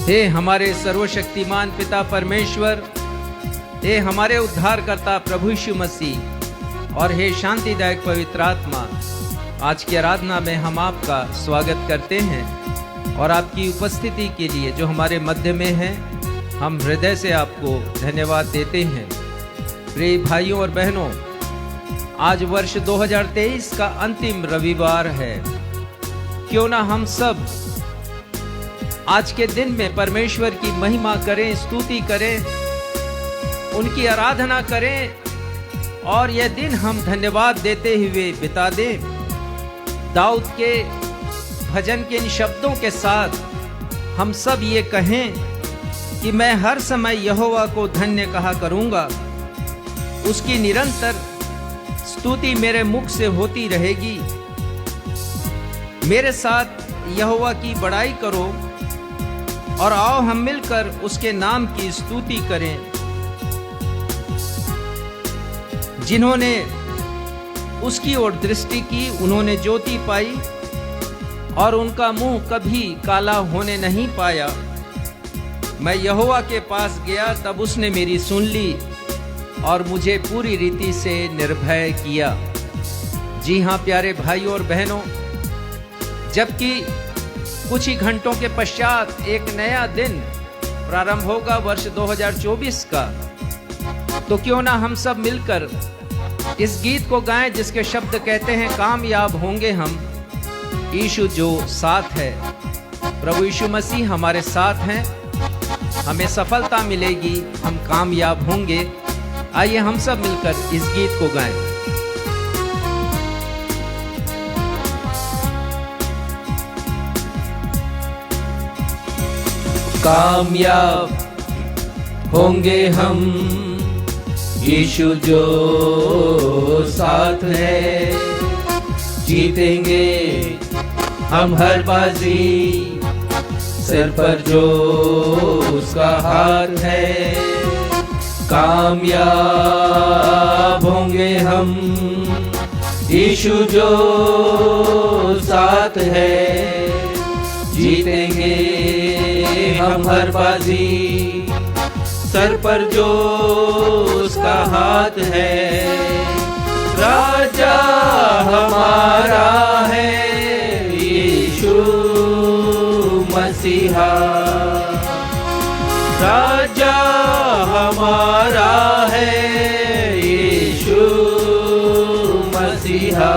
हे हमारे सर्वशक्तिमान पिता परमेश्वर, हे हमारे उद्धारकर्ता प्रभु यीशु मसीह और हे शांतिदायक पवित्र आत्मा, आज की आराधना में हम आपका स्वागत करते हैं और आपकी उपस्थिति के लिए जो हमारे मध्य में है, हम हृदय से आपको धन्यवाद देते हैं। प्रिय भाइयों और बहनों, आज वर्ष 2023 का अंतिम रविवार है। क्यों ना हम सब आज के दिन में परमेश्वर की महिमा करें, स्तुति करें, उनकी आराधना करें और यह दिन हम धन्यवाद देते हुए बिता दें। दाऊद के भजन के इन शब्दों के साथ हम सब ये कहें कि मैं हर समय यहोवा को धन्य कहा करूंगा, उसकी निरंतर स्तुति मेरे मुख से होती रहेगी। मेरे साथ यहोवा की बड़ाई करो और आओ हम मिलकर उसके नाम की स्तुति करें। जिन्होंने उसकी ओर दृष्टि की, उन्होंने ज्योति पाई और उनका मुंह कभी काला होने नहीं पाया। मैं यहोवा के पास गया, तब उसने मेरी सुन ली और मुझे पूरी रीति से निर्भय किया। जी हाँ प्यारे भाइयों और बहनों, जबकि कुछ ही घंटों के पश्चात एक नया दिन प्रारंभ होगा वर्ष 2024 का, तो क्यों ना हम सब मिलकर इस गीत को गाएं जिसके शब्द कहते हैं, कामयाब होंगे हम, यीशु जो साथ है। प्रभु यीशु मसीह हमारे साथ हैं, हमें सफलता मिलेगी, हम कामयाब होंगे। आइए हम सब मिलकर इस गीत को गाएं। कामयाब होंगे हम, यीशु जो साथ है। जीतेंगे हम हर बाजी, सिर पर जो उसका हाथ है। कामयाब होंगे हम, यीशु जो साथ है। जीतेंगे हम हर बाजी, सर पर जो उसका हाथ है। राजा हमारा है यीशु मसीहा, राजा हमारा है यीशु मसीहा।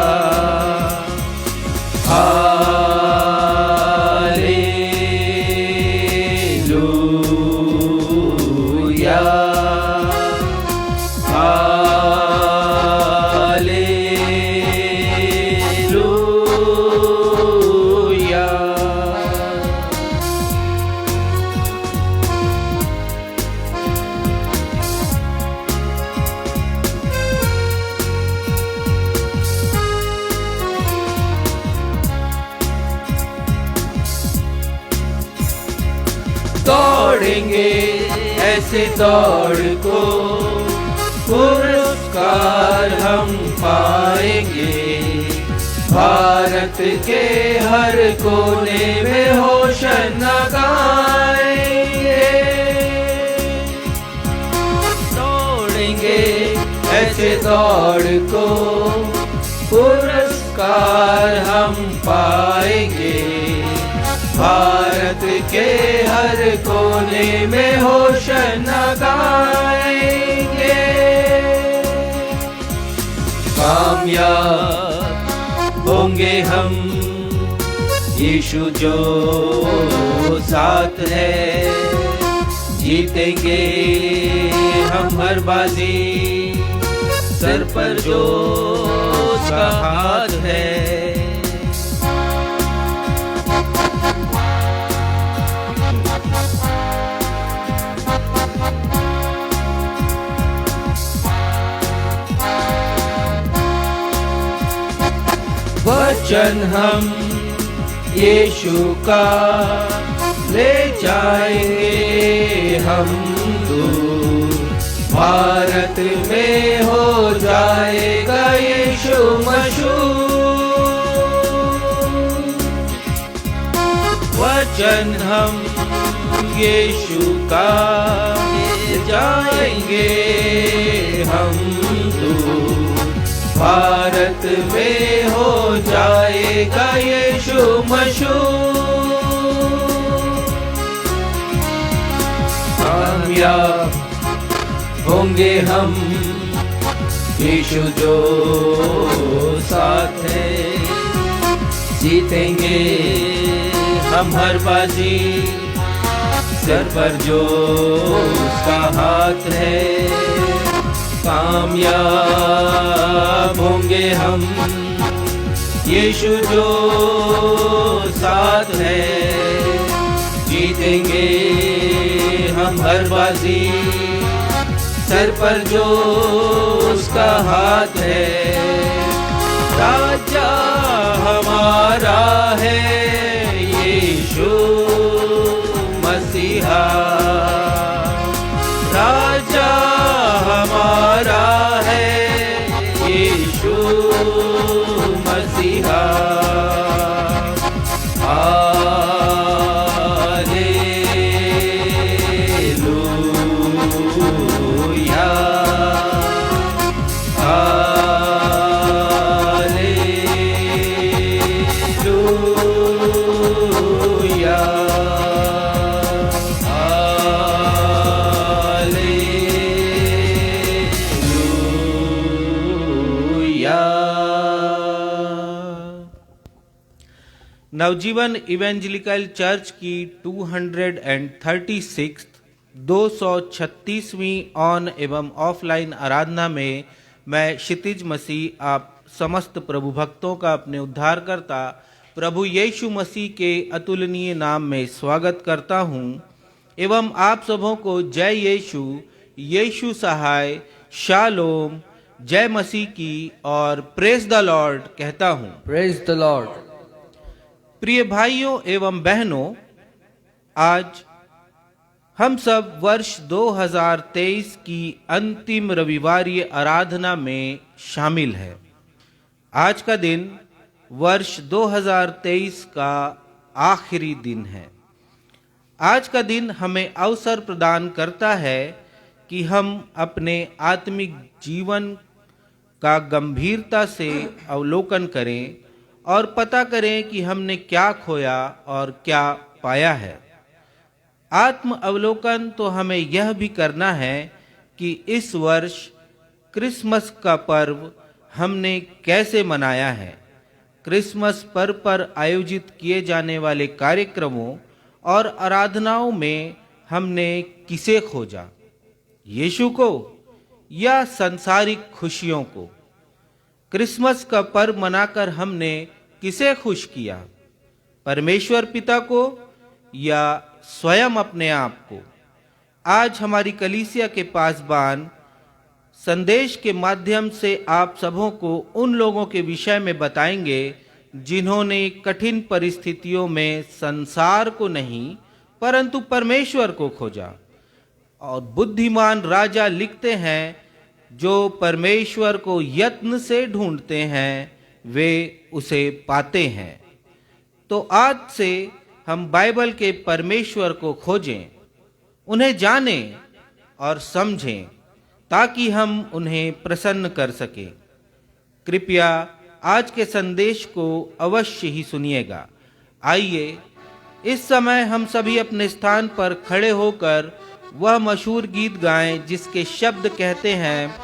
दौड़ेंगे ऐसे दौड़ को पुरस्कार हम पाएंगे। भारत के हर कोने में होशना गाएंगे। दौड़ेंगे ऐसे दौड़ को पुरस्कार हम पाएंगे। भारत के हर कोने में होशना गाएंगे। कामयाब होंगे हम, यीशु जो साथ है। जीतेंगे हम हर बाजी, सर पर जो उसका हाथ है। वचन हम यीशु का ले जाएंगे हम दूर। भारत में हो जाएगा यीशु मशहूर। वचन हम यीशु का जाएंगे हम दूर। भारत में हो जाएगा यीशु मशहूर। कामयाब होंगे हम यीशु जो साथ है। जीतेंगे हम हर बाजी, सर पर जो उसका हाथ है। कामयाब होंगे हम यीशु जो साथ है। जीतेंगे हम हर बाजी, सर पर जो उसका हाथ है। राजा हमारा है यीशु मसीहा। राजा हमारा है यीशु मसीहा। नवजीवन इवेंजेलिकल चर्च की 236वीं ऑन एवं ऑफलाइन आराधना में मैं क्षितिज मसीह आप समस्त प्रभु भक्तों का अपने उद्धारकर्ता प्रभु यीशु मसीह के अतुलनीय नाम में स्वागत करता हूं एवं आप सबों को जय यीशु, यीशु सहाय, शालोम, जय मसीह की और प्रेज द लॉर्ड कहता हूं। Praise the Lord. प्रिय भाइयों एवं बहनों, आज हम सब वर्ष 2023 की अंतिम रविवारीय आराधना में शामिल है। आज का दिन वर्ष 2023 का आखिरी दिन है। आज का दिन हमें अवसर प्रदान करता है कि हम अपने आत्मिक जीवन का गंभीरता से अवलोकन करें और पता करें कि हमने क्या खोया और क्या पाया है। आत्म अवलोकन तो हमें यह भी करना है कि इस वर्ष क्रिसमस का पर्व हमने कैसे मनाया है। क्रिसमस पर्व पर आयोजित किए जाने वाले कार्यक्रमों और आराधनाओं में हमने किसे खोजा, यीशु को या सांसारिक खुशियों को। क्रिसमस का पर्व मनाकर हमने किसे खुश किया, परमेश्वर पिता को या स्वयं अपने आप को। आज हमारी कलीसिया के पासबान संदेश के माध्यम से आप सबों को उन लोगों के विषय में बताएंगे जिन्होंने कठिन परिस्थितियों में संसार को नहीं परंतु परमेश्वर को खोजा। और बुद्धिमान राजा लिखते हैं, जो परमेश्वर को यत्न से ढूंढते हैं वे उसे पाते हैं। तो आज से हम बाइबल के परमेश्वर को खोजें, उन्हें जानें और समझें ताकि हम उन्हें प्रसन्न कर सकें। कृपया आज के संदेश को अवश्य ही सुनिएगा। आइए इस समय हम सभी अपने स्थान पर खड़े होकर वह मशहूर गीत गाएं जिसके शब्द कहते हैं,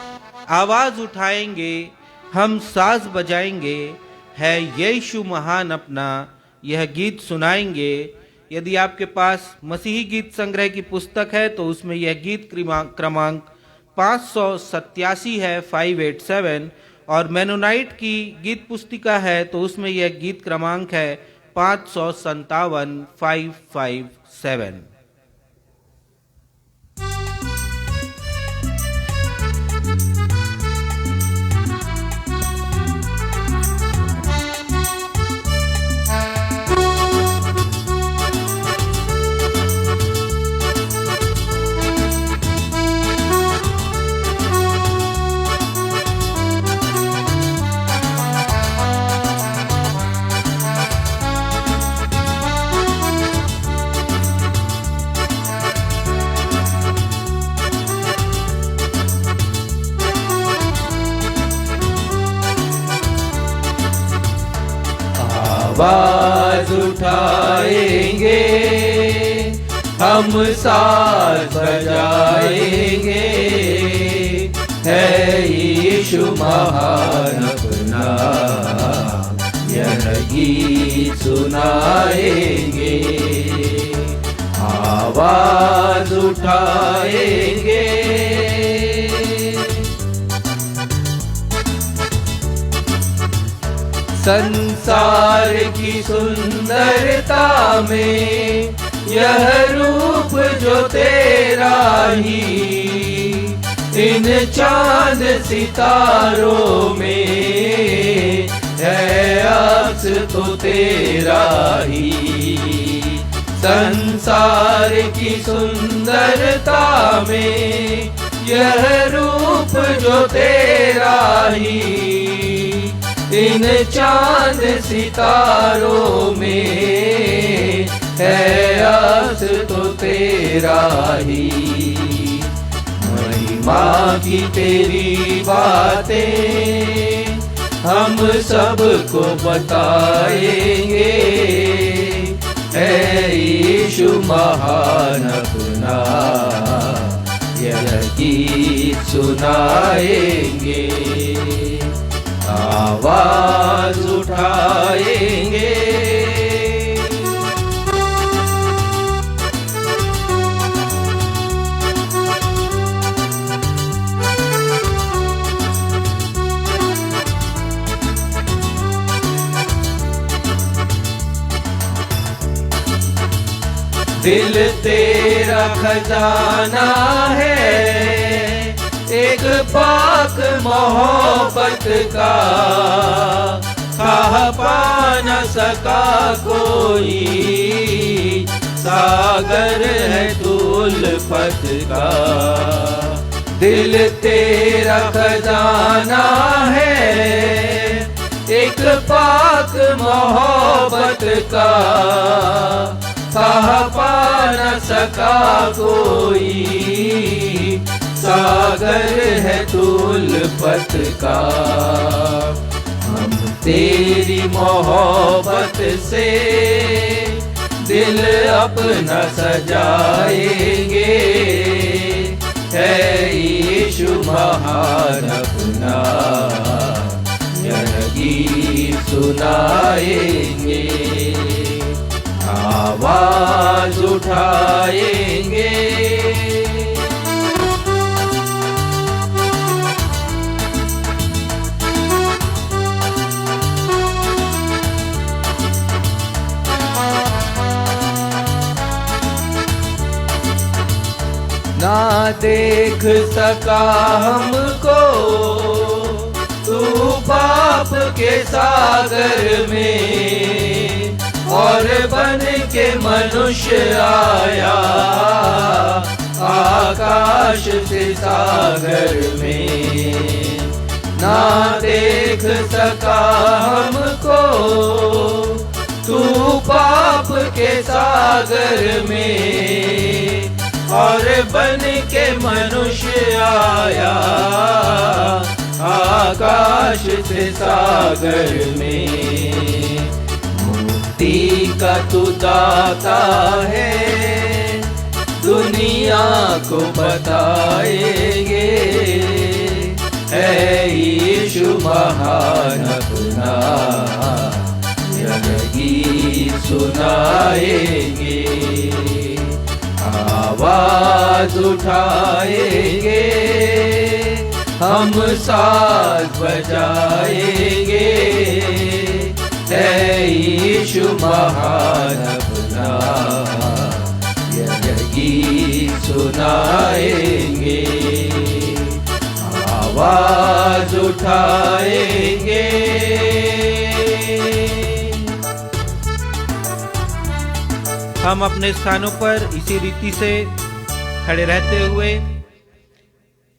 आवाज उठाएंगे हम साज बजाएंगे, है यीशु महान अपना, यह गीत सुनाएंगे। यदि आपके पास मसीही गीत संग्रह की पुस्तक है तो उसमें यह गीत क्रमांक 587 है, 587, और मेनोनाइट की गीत पुस्तिका है तो उसमें यह गीत क्रमांक है 557, 557। आवाज उठाएंगे, हम साथ बजाएंगे, है यीशु महान अपना, यह गीत सुनाएंगे। आवाज उठाएंगे, संसार की सुंदरता में यह रूप जो तेरा ही, इन चांद सितारों में है अक्स तो तेरा ही। संसार की सुंदरता में यह रूप जो तेरा ही, इन चांद सितारों में है अक्स तो तेरा ही। महिमा की तेरी बातें हम सबको बताएंगे, है यीशु महान अपना, यह गीत सुनाएंगे। आवाज उठाएंगे, दिल तेरा खजाना है, एक पाक मोहब्बत का, खा पा न सका कोई, सागर है तू उल्फत का। दिल तेरा खजाना है, एक पाक मोहब्बत का, खा पा न सका कोई, सागर है तू उल्फत का। हम तेरी मोहब्बत से दिल अपना सजाएंगे, है यीशु महान अपना, यह गीत सुनाएंगे। आवाज उठाएंगे, ना देख सका हमको तू पाप के सागर में, और बन के मनुष्य आया आकाश से सागर में। ना देख सका हमको तू पाप के सागर में, और बन के मनुष्य आया आकाश से सागर में। मुक्ति का तू दाता है, दुनिया को बताएंगे, है यीशु महान अपना, यह गीत सुनाएंगे। आवाज उठाएंगे, हम साथ बजाएंगे, है यीशु महान अपना, यह गीत सुनाएंगे। आवाज उठाएंगे, हम अपने स्थानों पर इसी रीति से खड़े रहते हुए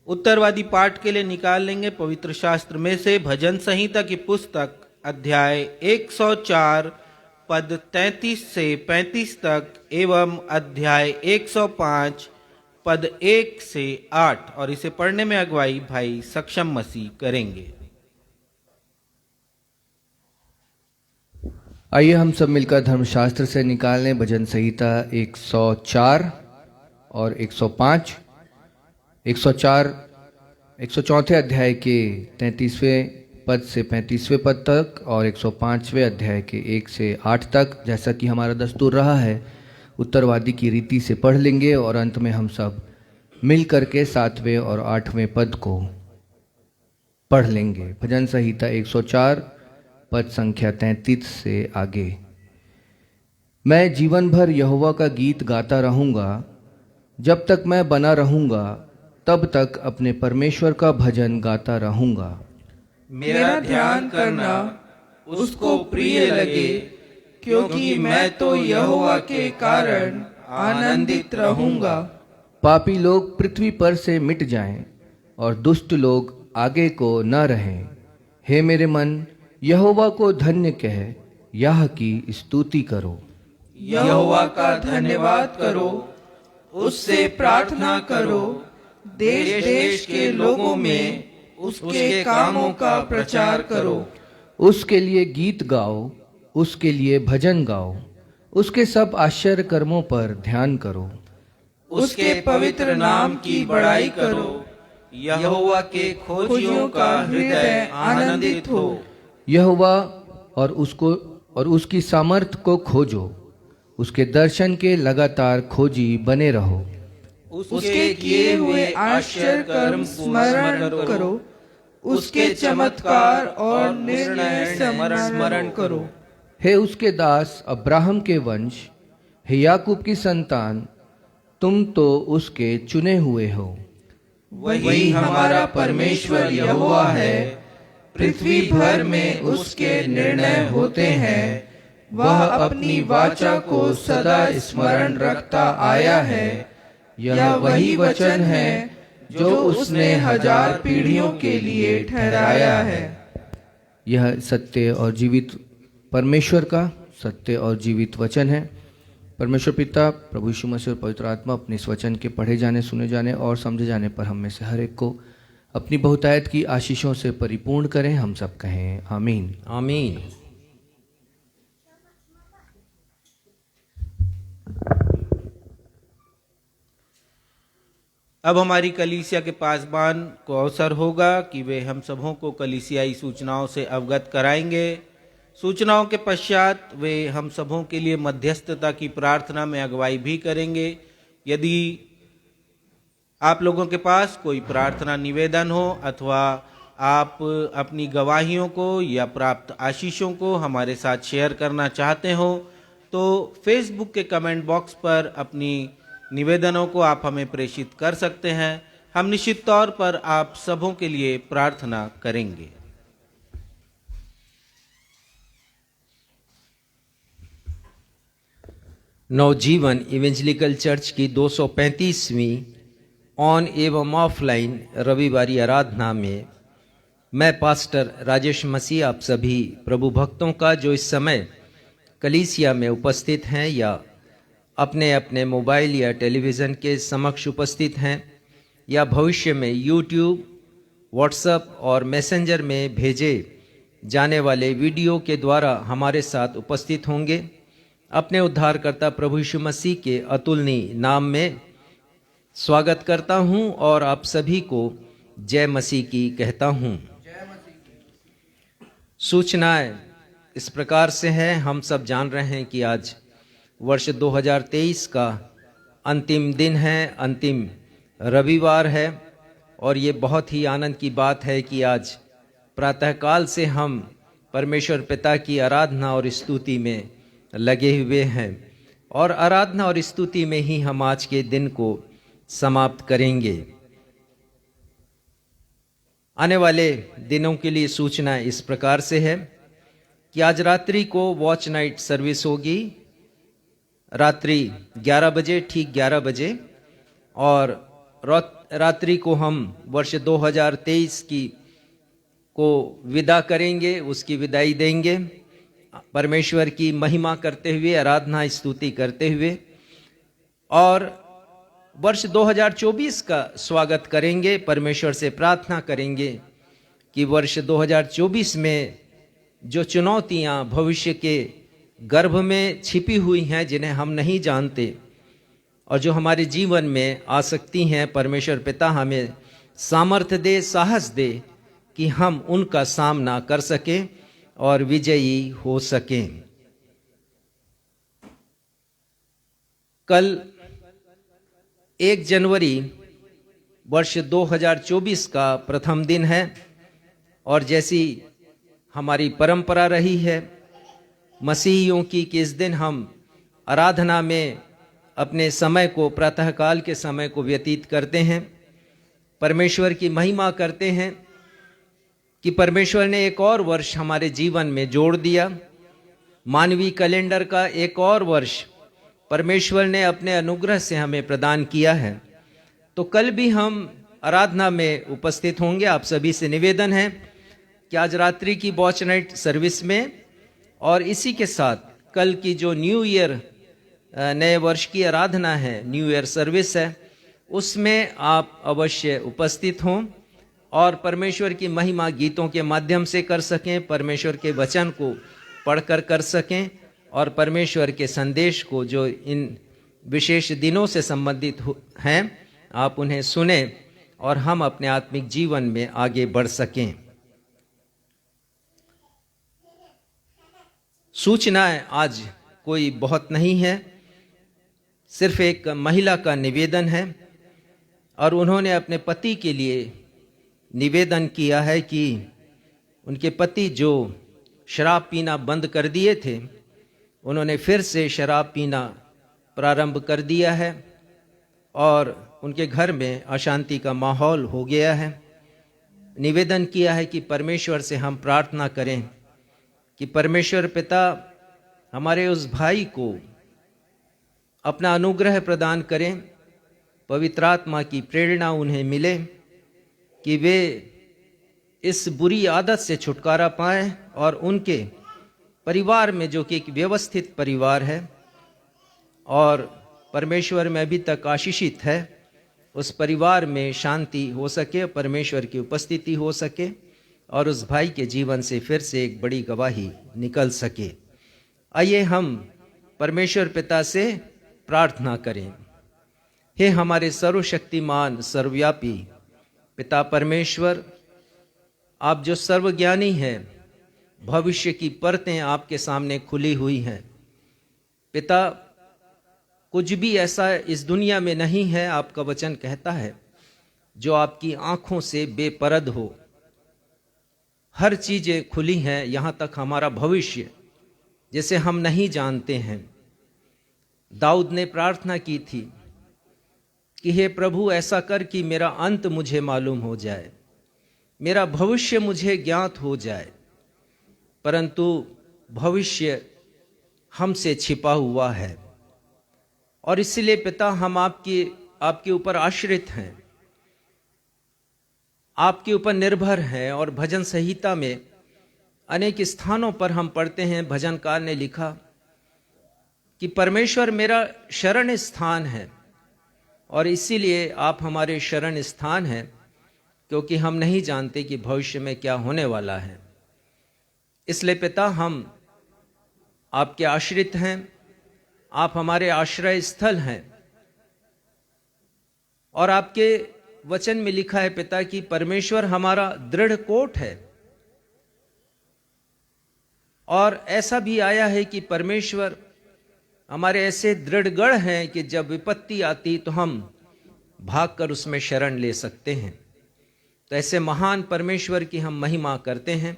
उत्तरवादी पाठ के लिए निकाल लेंगे पवित्र शास्त्र में से भजन संहिता की पुस्तक अध्याय 104 पद 33 से 35 तक एवं अध्याय 105 पद 1 से 8, और इसे पढ़ने में अगुवाई भाई सक्षम मसीह करेंगे। आइए हम सब मिलकर धर्मशास्त्र से निकालें भजन संहिता 104 और 105। 104 104 अध्याय के 33वें पद से 35वें पद तक और 105वें अध्याय के 1 से 8 तक, जैसा कि हमारा दस्तूर रहा है उत्तरवादी की रीति से पढ़ लेंगे और अंत में हम सब मिल करके 7वें और 8वें पद को पढ़ लेंगे। भजन संहिता 104 पद संख्या 33 से आगे। मैं जीवन भर यहोवा का गीत गाता रहूंगा, जब तक मैं बना रहूंगा तब तक अपने परमेश्वर का भजन गाता रहूंगा। मेरा ध्यान करना उसको प्रिय लगे, क्योंकि मैं तो यहोवा के कारण आनंदित रहूंगा। पापी लोग पृथ्वी पर से मिट जाएं और दुष्ट लोग आगे को न रहें। हे मेरे मन, यहोवा को धन्य कह, याह की स्तुति करो। यहोवा का धन्यवाद करो, उससे प्रार्थना करो। देश देश के लोगों में उसके कामों का प्रचार करो। उसके लिए गीत गाओ, उसके लिए भजन गाओ, उसके सब आश्चर्य कर्मों पर ध्यान करो। उसके पवित्र नाम की बड़ाई करो। यहोवा के खोजियों का हृदय आनंदित हो। यहोवा और उसकी सामर्थ को खोजो, उसके दर्शन के लगातार खोजी बने रहो। उसके किए हुए आश्चर्य कर्म स्मरण करो। उसके चमत्कार और निर्णय स्मरण करो। हे उसके दास अब्राहम के वंश, हे याकूब की संतान, तुम तो उसके चुने हुए हो। वही हमारा परमेश्वर यहोवा है। पृथ्वी भर में उसके निर्णय होते हैं। वह अपनी वाचा को सदा स्मरण रखता आया है। यह वही वचन है जो उसने 1000 पीढ़ियों के लिए ठहराया है। यह सत्य और जीवित परमेश्वर का सत्य और जीवित वचन है। परमेश्वर पिता, प्रभु यीशु मसीह और पवित्र आत्मा अपने इस वचन के पढ़े जाने, सुने जाने और समझे जाने पर हम में से हर एक को अपनी बहुतायत की आशीषों से परिपूर्ण करें। हम सब कहें आमीन। आमीन। अब हमारी कलीसिया के पासबान को अवसर होगा कि वे हम सबों को कलीसियाई सूचनाओं से अवगत कराएंगे। सूचनाओं के पश्चात वे हम सबों के लिए मध्यस्थता की प्रार्थना में अगुवाई भी करेंगे। यदि आप लोगों के पास कोई प्रार्थना निवेदन हो अथवा आप अपनी गवाहियों को या प्राप्त आशीषों को हमारे साथ शेयर करना चाहते हो तो फेसबुक के कमेंट बॉक्स पर अपनी निवेदनों को आप हमें प्रेषित कर सकते हैं। हम निश्चित तौर पर आप सबों के लिए प्रार्थना करेंगे। नवजीवन इवेंजलिकल चर्च की 235वीं ऑन एवं ऑफलाइन रविवारी आराधना में मैं पास्टर राजेश मसीह आप सभी प्रभु भक्तों का जो इस समय कलीसिया में उपस्थित हैं या अपने अपने मोबाइल या टेलीविज़न के समक्ष उपस्थित हैं या भविष्य में यूट्यूब, व्हाट्सएप और मैसेंजर में भेजे जाने वाले वीडियो के द्वारा हमारे साथ उपस्थित होंगे, अपने उद्धारकर्ता प्रभु यीशु मसीह के अतुलनीय नाम में स्वागत करता हूं और आप सभी को जय मसीह की कहता हूं। सूचनाएं इस प्रकार से हैं। हम सब जान रहे हैं कि आज वर्ष 2023 का अंतिम दिन है, अंतिम रविवार है और ये बहुत ही आनंद की बात है कि आज प्रातःकाल से हम परमेश्वर पिता की आराधना और स्तुति में लगे हुए हैं और आराधना और स्तुति में ही हम आज के दिन को समाप्त करेंगे। आने वाले दिनों के लिए सूचना इस प्रकार से है कि आज रात्रि को वॉच नाइट सर्विस होगी, रात्रि 11 बजे, ठीक 11 बजे, और रात्रि को हम वर्ष 2023 को विदा करेंगे, उसकी विदाई देंगे परमेश्वर की महिमा करते हुए, आराधना स्तुति करते हुए, और वर्ष 2024 का स्वागत करेंगे। परमेश्वर से प्रार्थना करेंगे कि वर्ष 2024 में जो चुनौतियां भविष्य के गर्भ में छिपी हुई हैं, जिन्हें हम नहीं जानते, और जो हमारे जीवन में आ सकती हैं, परमेश्वर पिता हमें सामर्थ्य दे, साहस दे कि हम उनका सामना कर सकें और विजयी हो सकें। कल 1 जनवरी वर्ष 2024 का प्रथम दिन है, और जैसी हमारी परंपरा रही है मसीहियों की कि इस दिन हम आराधना में अपने समय को, प्रातःकाल के समय को व्यतीत करते हैं, परमेश्वर की महिमा करते हैं कि परमेश्वर ने एक और वर्ष हमारे जीवन में जोड़ दिया। मानवीय कैलेंडर का एक और वर्ष परमेश्वर ने अपने अनुग्रह से हमें प्रदान किया है। तो कल भी हम आराधना में उपस्थित होंगे। आप सभी से निवेदन है कि आज रात्रि की वॉच नाइट सर्विस में और इसी के साथ कल की जो न्यू ईयर, नए वर्ष की आराधना है, न्यू ईयर सर्विस है, उसमें आप अवश्य उपस्थित हों और परमेश्वर की महिमा गीतों के माध्यम से कर सकें, परमेश्वर के वचन को पढ़कर कर सकें और परमेश्वर के संदेश को जो इन विशेष दिनों से संबंधित हैं आप उन्हें सुने और हम अपने आत्मिक जीवन में आगे बढ़ सकें। सूचनाएं आज कोई बहुत नहीं है, सिर्फ एक महिला का निवेदन है और उन्होंने अपने पति के लिए निवेदन किया है कि उनके पति जो शराब पीना बंद कर दिए थे, उन्होंने फिर से शराब पीना प्रारंभ कर दिया है और उनके घर में अशांति का माहौल हो गया है। निवेदन किया है कि परमेश्वर से हम प्रार्थना करें कि परमेश्वर पिता हमारे उस भाई को अपना अनुग्रह प्रदान करें, पवित्र आत्मा की प्रेरणा उन्हें मिले कि वे इस बुरी आदत से छुटकारा पाएं और उनके परिवार में, जो कि एक व्यवस्थित परिवार है और परमेश्वर में अभी तक आशीषित है, उस परिवार में शांति हो सके, परमेश्वर की उपस्थिति हो सके और उस भाई के जीवन से फिर से एक बड़ी गवाही निकल सके। आइए हम परमेश्वर पिता से प्रार्थना करें। हे हमारे सर्वशक्तिमान सर्वव्यापी पिता परमेश्वर, आप जो सर्वज्ञानी हैं, भविष्य की परतें आपके सामने खुली हुई हैं। पिता, कुछ भी ऐसा इस दुनिया में नहीं है, आपका वचन कहता है, जो आपकी आंखों से बेपरद हो। हर चीजें खुली हैं, यहाँ तक हमारा भविष्य जिसे हम नहीं जानते हैं। दाऊद ने प्रार्थना की थी कि हे प्रभु, ऐसा कर कि मेरा अंत मुझे मालूम हो जाए, मेरा भविष्य मुझे ज्ञात हो जाए। परंतु भविष्य हमसे छिपा हुआ है और इसलिए पिता हम आपके ऊपर आश्रित हैं, आपके ऊपर निर्भर हैं। और भजन संहिता में अनेक स्थानों पर हम पढ़ते हैं, भजनकार ने लिखा कि परमेश्वर मेरा शरण स्थान है और इसीलिए आप हमारे शरण स्थान हैं, क्योंकि हम नहीं जानते कि भविष्य में क्या होने वाला है। इसलिए पिता हम आपके आश्रित हैं, आप हमारे आश्रय स्थल हैं। और आपके वचन में लिखा है पिता कि परमेश्वर हमारा दृढ़ कोट है। और ऐसा भी आया है कि परमेश्वर हमारे ऐसे दृढ़ गढ़ हैं कि जब विपत्ति आती तो हम भागकर उसमें शरण ले सकते हैं। तो ऐसे महान परमेश्वर की हम महिमा करते हैं,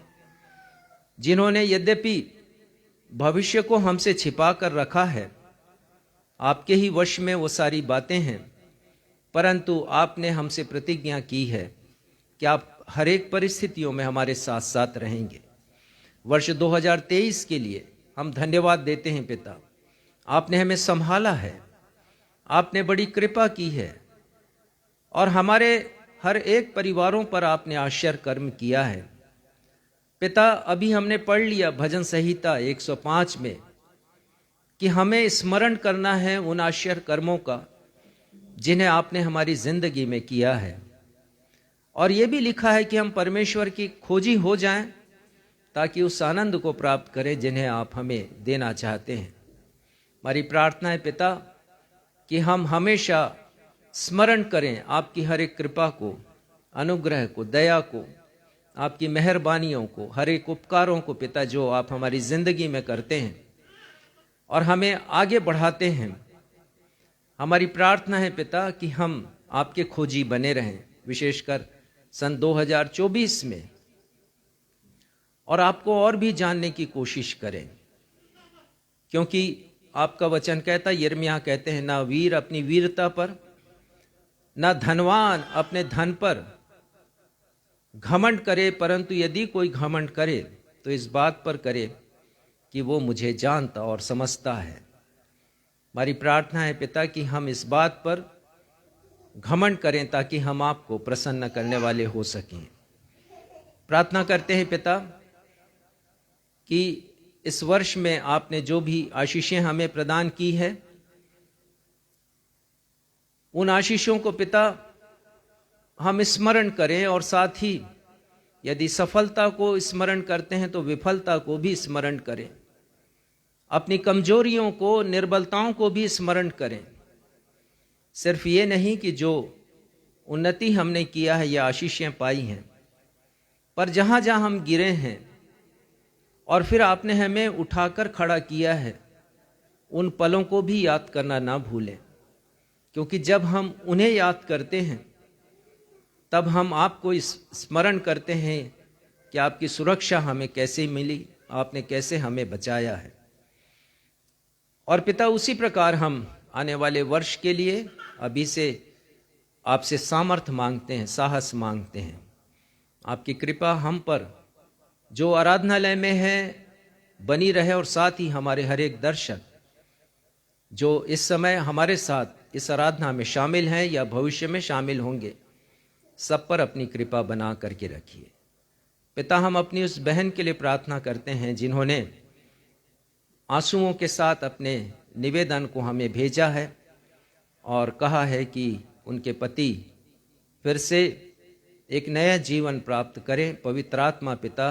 जिन्होंने यद्यपि भविष्य को हमसे छिपा कर रखा है, आपके ही वश में वो सारी बातें हैं, परंतु आपने हमसे प्रतिज्ञा की है कि आप हर एक परिस्थितियों में हमारे साथ साथ रहेंगे। वर्ष 2023 के लिए हम धन्यवाद देते हैं पिता। आपने हमें संभाला है, आपने बड़ी कृपा की है और हमारे हर एक परिवारों पर आपने आश्चर्य कर्म किया है। पिता, अभी हमने पढ़ लिया भजन संहिता 105 में कि हमें स्मरण करना है उन आश्चर्य कर्मों का जिन्हें आपने हमारी जिंदगी में किया है। और ये भी लिखा है कि हम परमेश्वर की खोजी हो जाएं ताकि उस आनंद को प्राप्त करें जिन्हें आप हमें देना चाहते हैं। हमारी प्रार्थना है पिता कि हम हमेशा स्मरण करें आपकी हर एक कृपा को, अनुग्रह को, दया को, आपकी मेहरबानियों को, हर एक उपकारों को पिता जो आप हमारी जिंदगी में करते हैं और हमें आगे बढ़ाते हैं। हमारी प्रार्थना है पिता कि हम आपके खोजी बने रहें, विशेषकर सन 2024 में, और आपको और भी जानने की कोशिश करें, क्योंकि आपका वचन कहता, यिर्मयाह कहते हैं, ना वीर अपनी वीरता पर, ना धनवान अपने धन पर घमंड करे, परंतु यदि कोई घमंड करे तो इस बात पर करे कि वो मुझे जानता और समझता है। हमारी प्रार्थना है पिता कि हम इस बात पर घमंड करें ताकि हम आपको प्रसन्न करने वाले हो सकें। प्रार्थना करते हैं पिता कि इस वर्ष में आपने जो भी आशीषें हमें प्रदान की है, उन आशीषों को पिता हम स्मरण करें, और साथ ही यदि सफलता को स्मरण करते हैं तो विफलता को भी स्मरण करें, अपनी कमजोरियों को, निर्बलताओं को भी स्मरण करें। सिर्फ ये नहीं कि जो उन्नति हमने किया है या आशीषें पाई हैं, पर जहां जहां हम गिरे हैं और फिर आपने हमें उठाकर खड़ा किया है, उन पलों को भी याद करना ना भूलें, क्योंकि जब हम उन्हें याद करते हैं तब हम आपको स्मरण करते हैं कि आपकी सुरक्षा हमें कैसे मिली, आपने कैसे हमें बचाया है। और पिता उसी प्रकार हम आने वाले वर्ष के लिए अभी से आपसे सामर्थ्य मांगते हैं, साहस मांगते हैं। आपकी कृपा हम पर जो आराधनालय में है बनी रहे, और साथ ही हमारे हर एक दर्शक जो इस समय हमारे साथ इस आराधना में शामिल हैं या भविष्य में शामिल होंगे, सब पर अपनी कृपा बना करके रखिए। पिता, हम अपनी उस बहन के लिए प्रार्थना करते हैं जिन्होंने आंसुओं के साथ अपने निवेदन को हमें भेजा है और कहा है कि उनके पति फिर से एक नया जीवन प्राप्त करें। पवित्र आत्मा पिता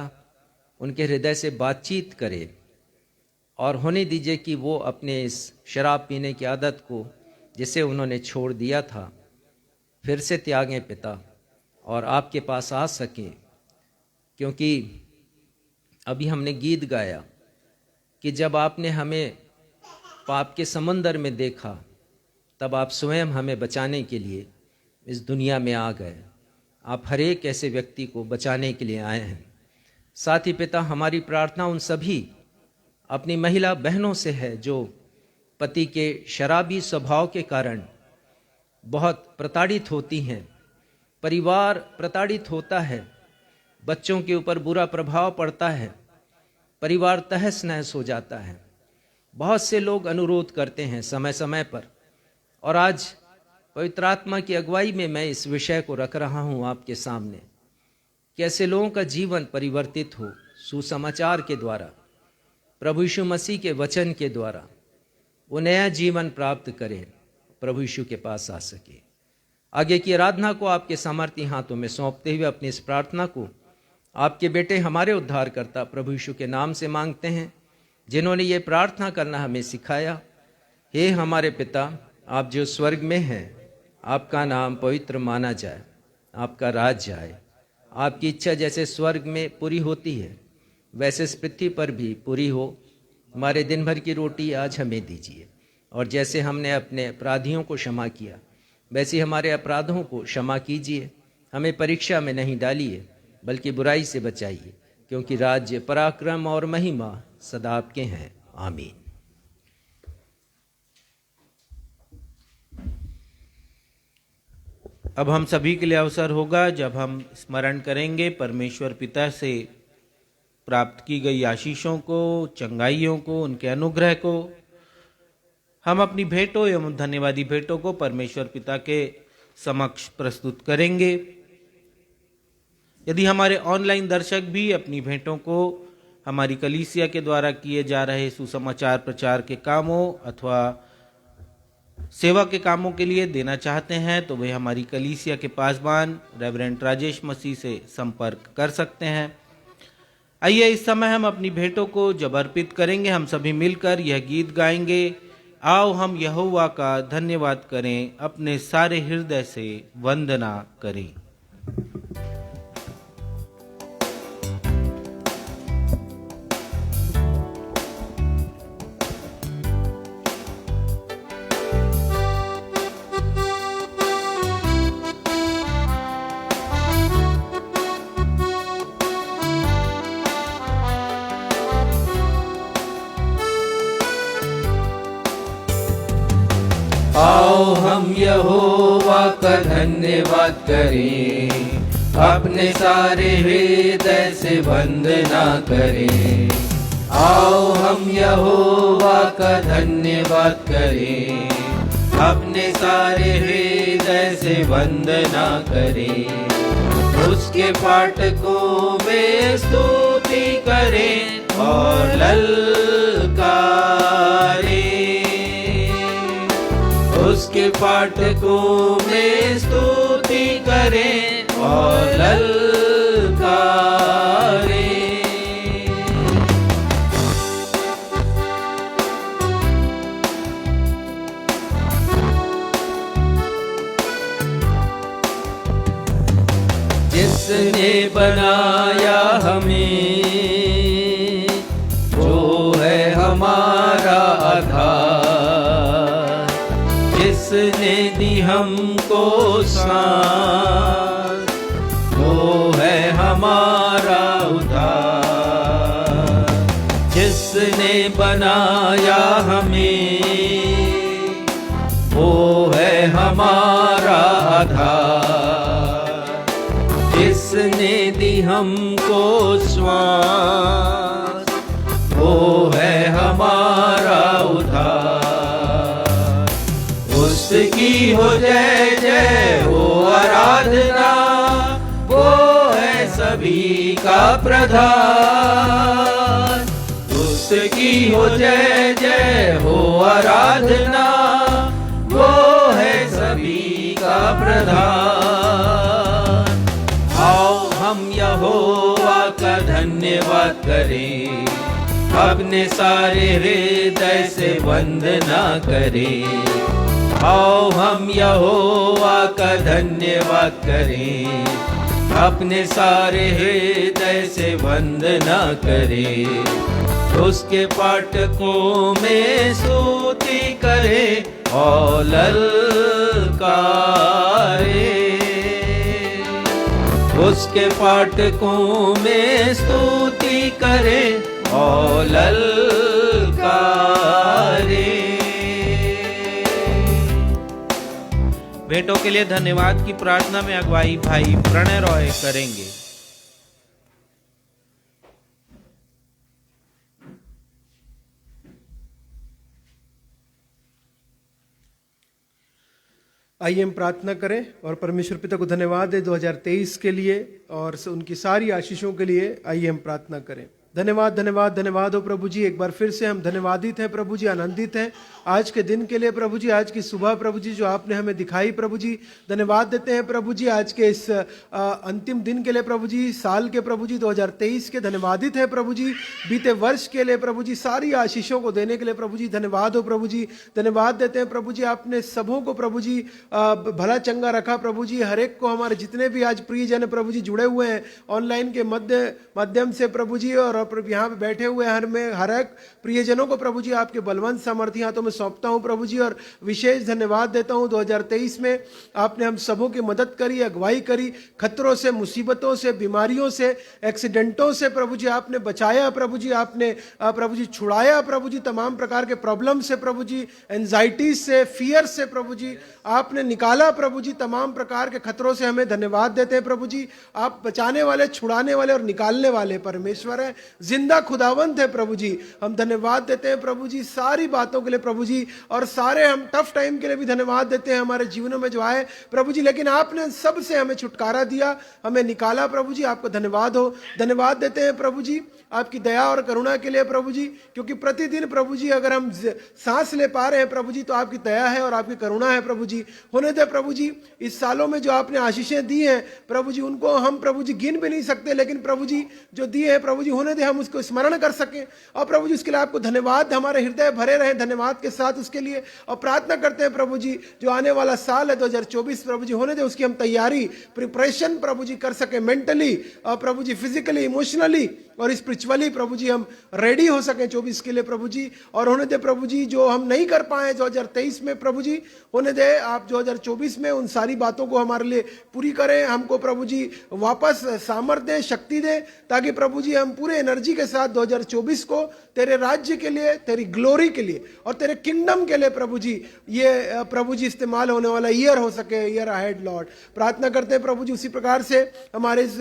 उनके हृदय से बातचीत करे और होने दीजिए कि वो अपने इस शराब पीने की आदत को, जिसे उन्होंने छोड़ दिया था, फिर से त्यागें पिता, और आपके पास आ सकें। क्योंकि अभी हमने गीत गाया कि जब आपने हमें पाप के समंदर में देखा, तब आप स्वयं हमें बचाने के लिए इस दुनिया में आ गए। आप हर एक ऐसे व्यक्ति को बचाने के लिए आए हैं। साथ ही पिता, हमारी प्रार्थना उन सभी अपनी महिला बहनों से है जो पति के शराबी स्वभाव के कारण बहुत प्रताड़ित होती हैं, परिवार प्रताड़ित होता है, बच्चों के ऊपर बुरा प्रभाव पड़ता है, परिवार तहस नहस हो जाता है। बहुत से लोग अनुरोध करते हैं समय समय पर, और आज पवित्र आत्मा की अगुवाई में मैं इस विषय को रख रहा हूं आपके सामने। कैसे लोगों का जीवन परिवर्तित हो सुसमाचार के द्वारा, प्रभु यीशु मसीह के वचन के द्वारा, वो नया जीवन प्राप्त करें, प्रभु यीशु के पास आ सके। आगे की आराधना को आपके सामर्थी हाथों में सौंपते हुए अपनी इस प्रार्थना को आपके बेटे हमारे उद्धारकर्ता प्रभु यीशु के नाम से मांगते हैं, जिन्होंने ये प्रार्थना करना हमें सिखाया। हे हमारे पिता, आप जो स्वर्ग में हैं, आपका नाम पवित्र माना जाए, आपका राज्य आए, आपकी इच्छा जैसे स्वर्ग में पूरी होती है वैसे इस पृथ्वी पर भी पूरी हो। हमारे दिन भर की रोटी आज हमें दीजिए, और जैसे हमने अपने अपराधियों को क्षमा किया वैसे हमारे अपराधों को क्षमा कीजिए। हमें परीक्षा में नहीं डालिए बल्कि बुराई से बचाइए, क्योंकि राज्य, पराक्रम और महिमा सदा आपके हैं। आमीन। अब हम सभी के लिए अवसर होगा जब हम स्मरण करेंगे परमेश्वर पिता से प्राप्त की गई आशीषों को, चंगाइयों को, उनके अनुग्रह को। हम अपनी भेंटों एवं धन्यवादी भेंटों को परमेश्वर पिता के समक्ष प्रस्तुत करेंगे। यदि हमारे ऑनलाइन दर्शक भी अपनी भेंटों को हमारी कलीसिया के द्वारा किए जा रहे सुसमाचार प्रचार के कामों अथवा सेवा के कामों के लिए देना चाहते हैं, तो वे हमारी कलीसिया के पासबान रेवरेंड राजेश मसीह से संपर्क कर सकते हैं। आइए इस समय हम अपनी भेंटों को जब अर्पित करेंगे, हम सभी मिलकर यह गीत गाएंगे। आओ हम यहोवा का धन्यवाद करें, अपने सारे हृदय से वंदना करें। आओ हम यहोवा का धन्यवाद करें, अपने सारे हृदय से वंदना करें। आओ हम यहोवा का धन्यवाद करें, अपने सारे हृदय से वंदना करें। उसके फाटकों में स्तुति करें और ललकारें। उसके फाटकों में स्तुति करें और ललकारें। जिसने बनाया हमें, वो है हमारा आधार। जिसने दी हमको सांस, वो है हमारा उद्धार। जिसने बनाया हमें, वो है हमारा आधार। जिसने दी हमको श्वास, वो है हमारा उद्धार। उसकी हो जय जय हो आराधना, वो है सभी का प्रधान। उसकी हो जय जय हो आराधना, वो है सभी का प्रधान। आओ हम यहोवा का धन्यवाद करें, अपने सारे हृदय से वंदना करें। आओ हम यहोवा का धन्यवाद करें, अपने सारे हृदय से वंदना करें। उसके फाटकों में स्तुति करें और ललकारें। उसके फाटकों में स्तुति करें और ललकारें। भेंटों के लिए धन्यवाद की प्रार्थना में अगुवाई भाई प्रणय रॉय करेंगे। आइए हम प्रार्थना करें और परमेश्वर पिता को धन्यवाद दें 2023 के लिए और उनकी सारी आशीषों के लिए। आइए हम प्रार्थना करें। धन्यवाद धन्यवाद धन्यवाद हो प्रभु जी, एक बार फिर से हम धन्यवादित हैं प्रभु जी, आनंदित हैं आज के दिन के लिए प्रभु जी, आज की सुबह प्रभु जी जो आपने हमें दिखाई प्रभु जी। धन्यवाद देते हैं प्रभु जी आज के इस अंतिम दिन के लिए प्रभु जी, साल के प्रभु जी 2023 के। धन्यवादित है प्रभु जी बीते वर्ष के लिए प्रभु जी, सारी आशीषों को देने के लिए प्रभु जी। धन्यवाद हो प्रभु जी, धन्यवाद देते हैं प्रभु जी, आपने सबों को प्रभु जी भला चंगा रखा प्रभु जी। हर एक को, हमारे जितने भी आज प्रियजन प्रभु जी जुड़े हुए हैं ऑनलाइन के माध्यम से प्रभु जी, और यहाँ पे बैठे हुए हर एक प्रियजनों को प्रभु जी आपके बलवंत सामर्थ्य हाथों में सौंपता हूँ प्रभु जी। और विशेष धन्यवाद देता हूँ 2023 में आपने हम सबों की मदद करी, अगुवाई करी, खतरों से, मुसीबतों से, बीमारियों से, एक्सीडेंटों से प्रभु जी आपने बचाया प्रभु जी, आपने प्रभु जी छुड़ाया प्रभु जी, तमाम प्रकार के प्रॉब्लम से प्रभु जी, एंजाइटी से, फियर से प्रभु जी आपने निकाला प्रभु जी, तमाम प्रकार के खतरों से हमें धन्यवाद देते हैं प्रभु जी। आप बचाने वाले, छुड़ाने वाले और निकालने वाले परमेश्वर हैं। जिंदा खुदावंत है प्रभु जी। हम धन्यवाद देते हैं प्रभु जी सारी बातों के लिए प्रभु जी, और सारे हम टफ टाइम के लिए भी धन्यवाद देते हैं हमारे जीवनों में जो आए प्रभु जी, लेकिन आपने सबसे हमें छुटकारा दिया, हमें निकाला प्रभु जी, आपको धन्यवाद हो। धन्यवाद देते हैं प्रभु जी आपकी दया और करुणा के लिए प्रभु जी, क्योंकि प्रतिदिन प्रभु जी अगर हम सांस ले पा रहे हैं प्रभु जी तो आपकी दया है और आपकी करुणा है प्रभु जी। होने दे प्रभु जी इस सालों में जो आपने आशीषें दी हैं प्रभु जी, उनको हम प्रभु जी गिन भी नहीं सकते, लेकिन प्रभु जी जो दिए हैं प्रभु जी, होने दे हम उसको स्मरण कर सकें। और प्रभु जी उसके लिए आपको धन्यवाद, हमारे हृदय भरे रहे धन्यवाद के साथ उसके लिए। और प्रार्थना करते हैं प्रभु जी जो आने वाला साल है 2024 प्रभु जी, होने दे उसकी हम तैयारी प्रिपरेशन प्रभु जी कर सके, मेंटली और प्रभु जी फिजिकली, इमोशनली और स्पिरिचुअली प्रभु जी हम रेडी हो सके 24 के लिए प्रभु जी। और होने दे प्रभु जी जो हम नहीं कर पाए 2023 में प्रभु जी, होने दे आप 2024 में उन सारी बातों को हमारे लिए पूरी करें, हमको प्रभु जी वापस सामर्थ्य दें, शक्ति दें, ताकि प्रभु जी हम पूरे एनर्जी के साथ 2024 को तेरे राज्य के लिए, तेरी ग्लोरी के लिए और तेरे किंगडम के लिए प्रभु जी, ये प्रभु जी इस्तेमाल होने वाला ईयर हो सके, ईयर अहेड लॉर्ड। प्रार्थना करते हैं प्रभु जी उसी प्रकार से हमारे इस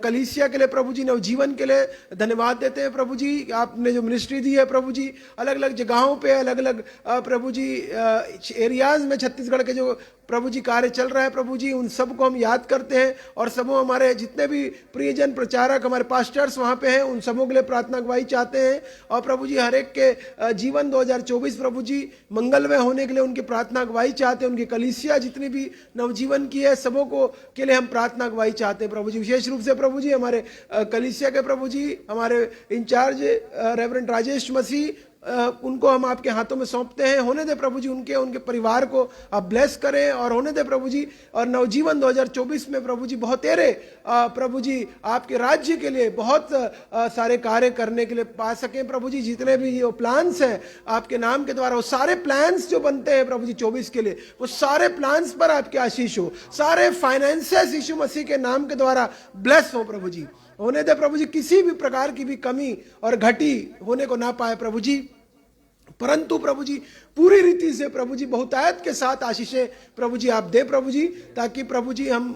कलीसिया के लिए प्रभु जी, नवजीवन के लिए धन्यवाद देते हैं प्रभु जी। आपने जो मिनिस्ट्री दी है प्रभु जी, अलग अलग जगहों पे, अलग अलग प्रभु जी एरियाज में छत्तीसगढ़ के जो प्रभु जी कार्य चल रहा है प्रभु जी, उन सबको हम याद करते हैं। और सबों हमारे जितने भी प्रियजन प्रचारक हमारे पास्टर्स वहां पे हैं, उन सबों के लिए प्रार्थना अगुवाई चाहते हैं। और प्रभु जी हर एक के जीवन 2024 प्रभु जी मंगलमय होने के लिए उनकी प्रार्थना अगुवाई चाहते हैं। उनकी कलीसिया जितनी भी नवजीवन की है सबों को के लिए हम प्रार्थना अगुवाई चाहते हैं प्रभु जी। विशेष रूप से प्रभु जी हमारे कलीसिया के प्रभु जी हमारे इंचार्ज रेवरेंड राजेश मसीह, उनको हम आपके हाथों में सौंपते हैं। होने दे प्रभु जी उनके परिवार को आप ब्लेस करें, और होने दे प्रभु जी और नवजीवन 2024 में प्रभु जी बहुत तेरे प्रभु जी आपके राज्य के लिए बहुत सारे कार्य करने के लिए पा सकें प्रभु जी। जितने भी ये प्लान्स हैं आपके नाम के द्वारा, वो सारे प्लान्स जो बनते हैं प्रभु जी 24 के लिए, वो सारे प्लान्स पर आपके आशीष हो, सारे फाइनेंसेस यीशु मसीह के नाम के द्वारा ब्लेस हो प्रभु जी। होने दे प्रभु जी किसी भी प्रकार की भी कमी और घटी होने को ना पाए प्रभु जी, परंतु प्रभु जी पूरी रीति से प्रभु जी बहुतायत के साथ आशीषें प्रभु जी आप दे प्रभु जी, ताकि प्रभु जी हम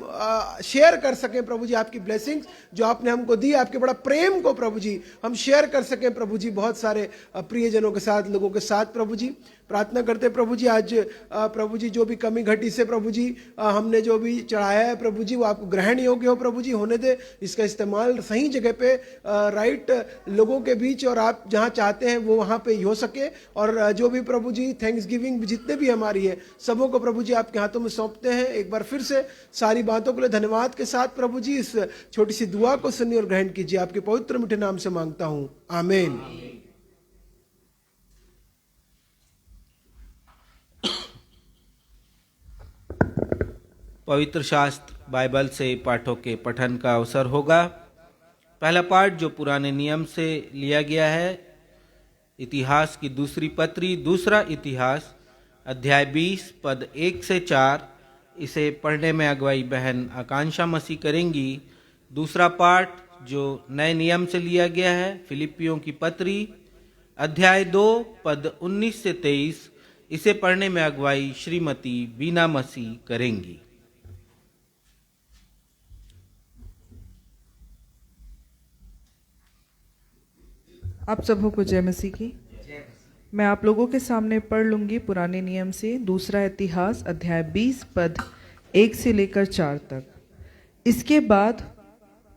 शेयर कर सकें प्रभु जी आपकी ब्लेसिंग्स जो आपने हमको दी, आपके बड़ा प्रेम को प्रभु जी हम शेयर कर सकें प्रभु जी बहुत सारे प्रियजनों के साथ, लोगों के साथ प्रभु जी। प्रार्थना करते प्रभु जी आज प्रभु जी जो भी कमी घटी से प्रभु जी हमने जो भी चढ़ाया है प्रभु जी वो आपको ग्रहण योग्य हो प्रभु जी। होने दे इसका इस्तेमाल सही जगह पे राइट लोगों के बीच और आप जहां चाहते हैं वो वहां पे हो सके। और जो भी प्रभु जी थैंक्स गिविंग जितने भी हमारी है सबों को प्रभु जी आपके हाथों में सौंपते हैं। एक बार फिर से सारी बातों के लिए धन्यवाद के साथ प्रभु जी इस छोटी सी दुआ को सुनिए और ग्रहण कीजिए। आपके पवित्र मीठे नाम से मांगता हूं, आमीन। पवित्र शास्त्र बाइबल से पाठों के पठन का अवसर होगा। पहला पाठ जो पुराने नियम से लिया गया है, इतिहास की दूसरी पत्री, दूसरा इतिहास अध्याय 20 पद 1 से 4। इसे पढ़ने में अगुवाई बहन आकांक्षा मसीह करेंगी। दूसरा पाठ जो नए नियम से लिया गया है, फिलिपियों की पत्री अध्याय 2 पद 19 से 23। इसे पढ़ने में अगुवाई श्रीमती बीना मसीह करेंगी। आप सबों को जय मसीह की। मैं आप लोगों के सामने पढ़ लूंगी पुराने नियम से दूसरा इतिहास अध्याय 20 पद 1 से लेकर 4 तक। इसके बाद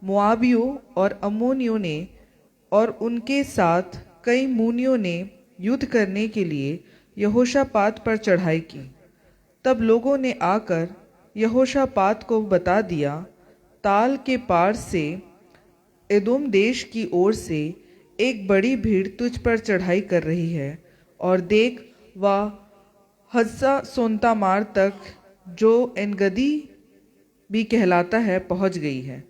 मोआबियों और अम्मोनियों ने और उनके साथ कई मूनियों ने युद्ध करने के लिए यहोशापात पर चढ़ाई की। तब लोगों ने आकर यहोशापात को बता दिया, ताल के पार से एदोम देश की ओर से एक बड़ी भीड़ तुझ पर चढ़ाई कर रही है, और देख वह हस्सा सोनतामार तक जो एनगदी भी कहलाता है पहुंच गई है।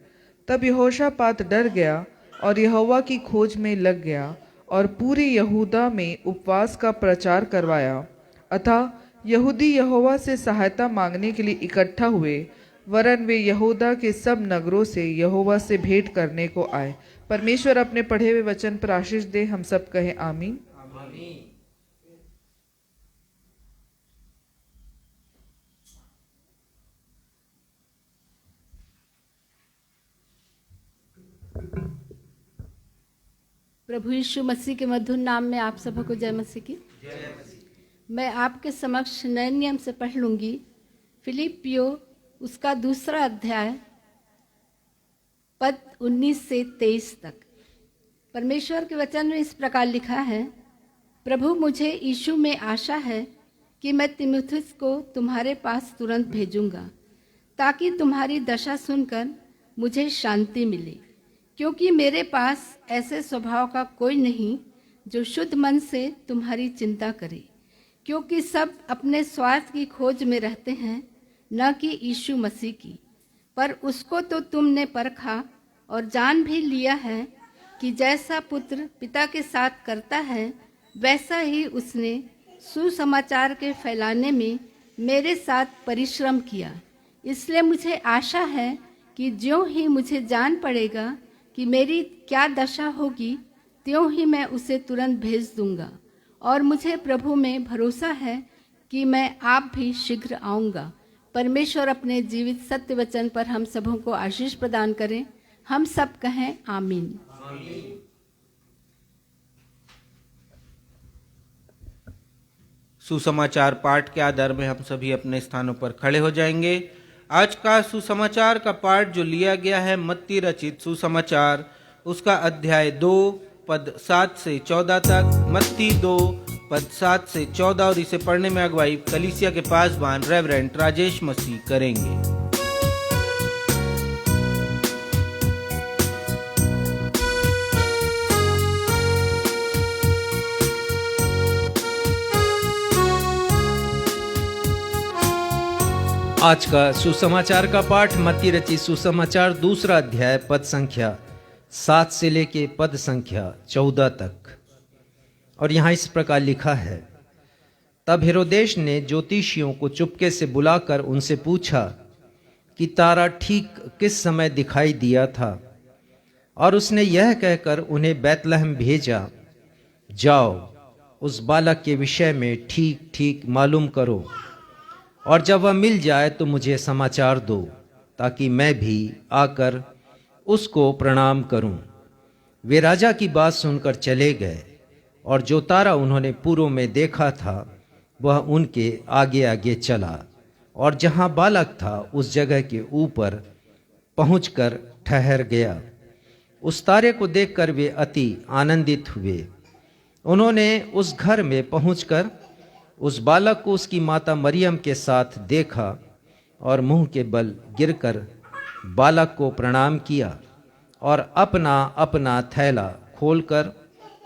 तब यहोशापात डर गया और यहोवा की खोज में लग गया और पूरे यहूदा में उपवास का प्रचार करवाया। अतः यहूदी यहोवा से सहायता मांगने के लिए इकट्ठा हुए, वरन वे यहूदा के सब नगरों से यहोवा से भेंट करने को आए। परमेश्वर अपने पढ़े हुए वचन पर आशीष दे। हम सब कहें आमीन। प्रभु यीशु मसीह के मधुर नाम में आप सबों को जय मसीह की। मैं आपके समक्ष नए नियम से पढ़ लूंगी फिलिपियो उसका 2 अध्याय पद 19 से 23 तक। परमेश्वर के वचन में इस प्रकार लिखा है, प्रभु मुझे यीशु में आशा है कि मैं तीमुथियुस को तुम्हारे पास तुरंत भेजूंगा ताकि तुम्हारी दशा सुनकर मुझे शांति मिले, क्योंकि मेरे पास ऐसे स्वभाव का कोई नहीं जो शुद्ध मन से तुम्हारी चिंता करे, क्योंकि सब अपने स्वार्थ की खोज में रहते हैं, न कि यीशु मसीह की। पर उसको तो तुमने परखा और जान भी लिया है कि जैसा पुत्र पिता के साथ करता है वैसा ही उसने सुसमाचार के फैलाने में मेरे साथ परिश्रम किया। इसलिए मुझे आशा है कि ज्यों ही मुझे जान पड़ेगा कि मेरी क्या दशा होगी, त्यों ही मैं उसे तुरंत भेज दूंगा। और मुझे प्रभु में भरोसा है कि मैं आप भी शीघ्र आऊँगा। परमेश्वर अपने जीवित सत्य वचन पर हम सबों को आशीष प्रदान करें। हम सब कहें आमीन। सुसमाचार पाठ के आधार में हम सभी अपने स्थानों पर खड़े हो जाएंगे। आज का सुसमाचार का पाठ जो लिया गया है मत्ती रचित सुसमाचार उसका अध्याय 2 पद 7 से 14 तक। मत्ती 2 पद 7 से 14 और इसे पढ़ने में अगुवाई कलीसिया के पासवान रेवरेंड राजेश मसीह करेंगे। आज का सुसमाचार का पाठ मत्ती रचित सुसमाचार 2 अध्याय पद संख्या 7 से लेके पद संख्या 14 तक। और यहाँ इस प्रकार लिखा है, तब हेरोदेश ने ज्योतिषियों को चुपके से बुलाकर उनसे पूछा कि तारा ठीक किस समय दिखाई दिया था। और उसने यह कहकर उन्हें बैतलहम भेजा, जाओ उस बालक के विषय में ठीक ठीक मालूम करो, और जब वह मिल जाए तो मुझे समाचार दो, ताकि मैं भी आकर उसको प्रणाम करूं। वे राजा की बात सुनकर चले गए, और जो तारा उन्होंने पूर्व में देखा था वह उनके आगे आगे चला, और जहां बालक था उस जगह के ऊपर पहुंचकर ठहर गया। उस तारे को देखकर वे अति आनंदित हुए। उन्होंने उस घर में पहुंचकर उस बालक को उसकी माता मरियम के साथ देखा और मुंह के बल गिरकर बालक को प्रणाम किया, और अपना अपना थैला खोलकर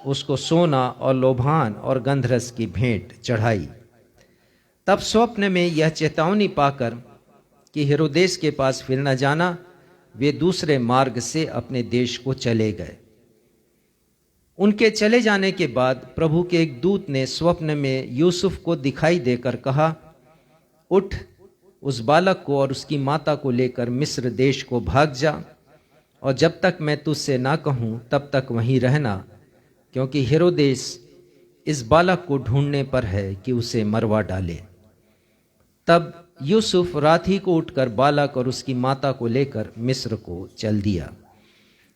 उसको सोना और लोभान और गंधरस की भेंट चढ़ाई। तब स्वप्न में यह चेतावनी पाकर कि हेरोदेस के पास फिर न जाना, वे दूसरे मार्ग से अपने देश को चले गए। उनके चले जाने के बाद प्रभु के एक दूत ने स्वप्न में यूसुफ को दिखाई देकर कहा, उठ उस बालक को और उसकी माता को लेकर मिस्र देश को भाग जा, और जब तक मैं तुझसे ना कहूं तब तक वहीं रहना, क्योंकि हेरोदेस इस बालक को ढूंढने पर है कि उसे मरवा डाले। तब यूसुफ रात ही को उठकर बालक और उसकी माता को लेकर मिस्र को चल दिया।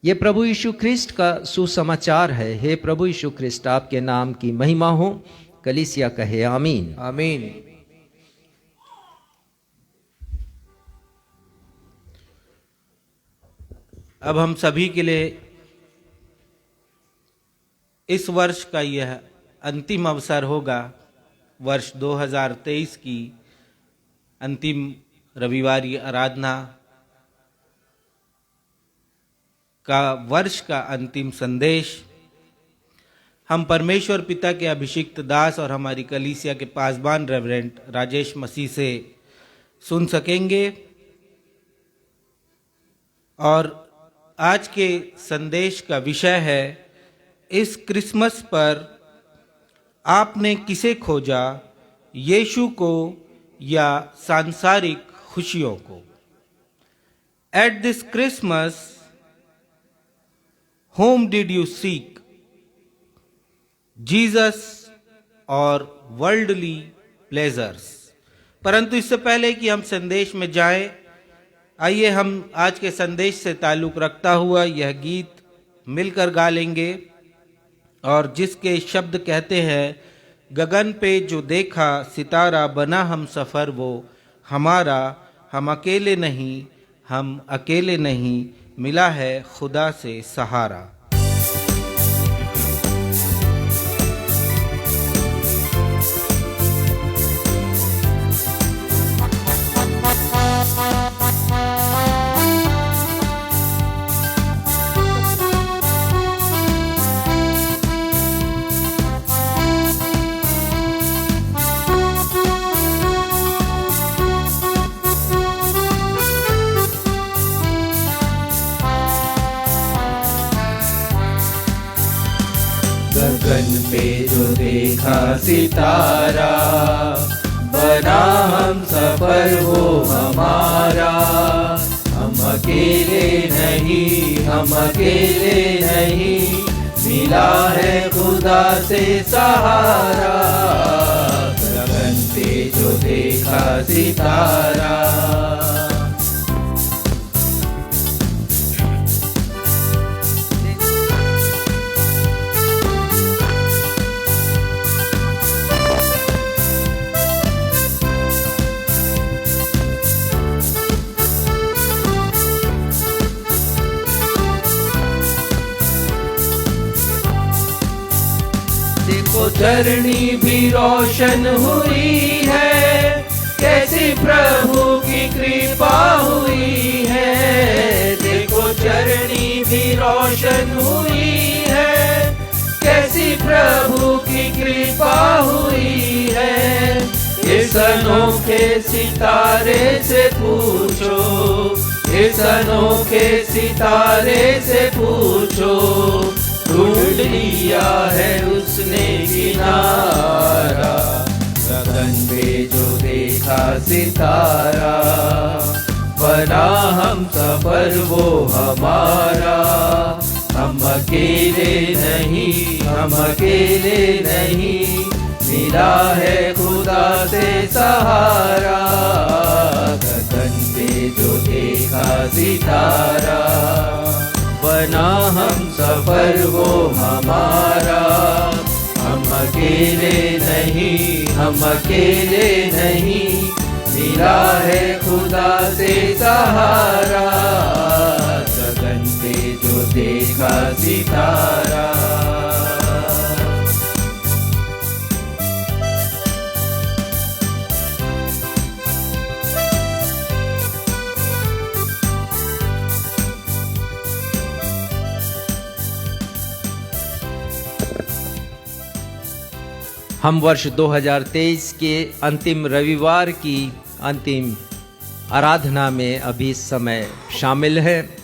ये प्रभु यीशु ख्रिस्ट का सुसमाचार है। हे प्रभु यीशु ख्रिस्ट, आपके नाम की महिमा हो। कलीसिया कहे आमीन आमीन। अब हम सभी के लिए इस वर्ष का यह अंतिम अवसर होगा, वर्ष 2023 की अंतिम रविवारी आराधना का वर्ष का अंतिम संदेश हम परमेश्वर पिता के अभिषिक्त दास और हमारी कलीसिया के पासबान रेवरेंड राजेश मसीह से सुन सकेंगे। और आज के संदेश का विषय है, इस क्रिसमस पर आपने किसे खोजा, यीशु को या सांसारिक खुशियों को। At this Christmas whom did you seek, Jesus or worldly pleasures? परंतु इससे पहले कि हम संदेश में जाएं, आइए हम आज के संदेश से ताल्लुक रखता हुआ यह गीत मिलकर गा लेंगे। और जिसके शब्द कहते हैं, गगन पे जो देखा सितारा बना हम सफ़र वो हमारा, हम अकेले नहीं, मिला है खुदा से सहारा। गगन पे जो देखा सितारा बना हम सफर वो हमारा, हम अकेले नहीं, मिला है खुदा से सहारा। गगन पे जो देखा सितारा। देखो धरणी भी रोशन हुई है, कैसी प्रभु की कृपा हुई है। देखो धरणी भी रोशन हुई है, कैसी प्रभु की कृपा हुई है। इस अनोखे सितारे से पूछो, इस अनोखे सितारे से पूछो, ढूंढ लिया है उसने किनारा। गगन पे जो देखा सितारा बना हम सफर वो हमारा, हम अकेले नहीं, मिला है खुदा से सहारा। गगन पे जो देखा सितारा बना हम सफर वो हमारा, हम अकेले नहीं, मिला है खुदा से सहारा। गगन पे जो देखा सितारा। हम वर्ष 2023 के अंतिम रविवार की अंतिम आराधना में अभी इस समय शामिल है।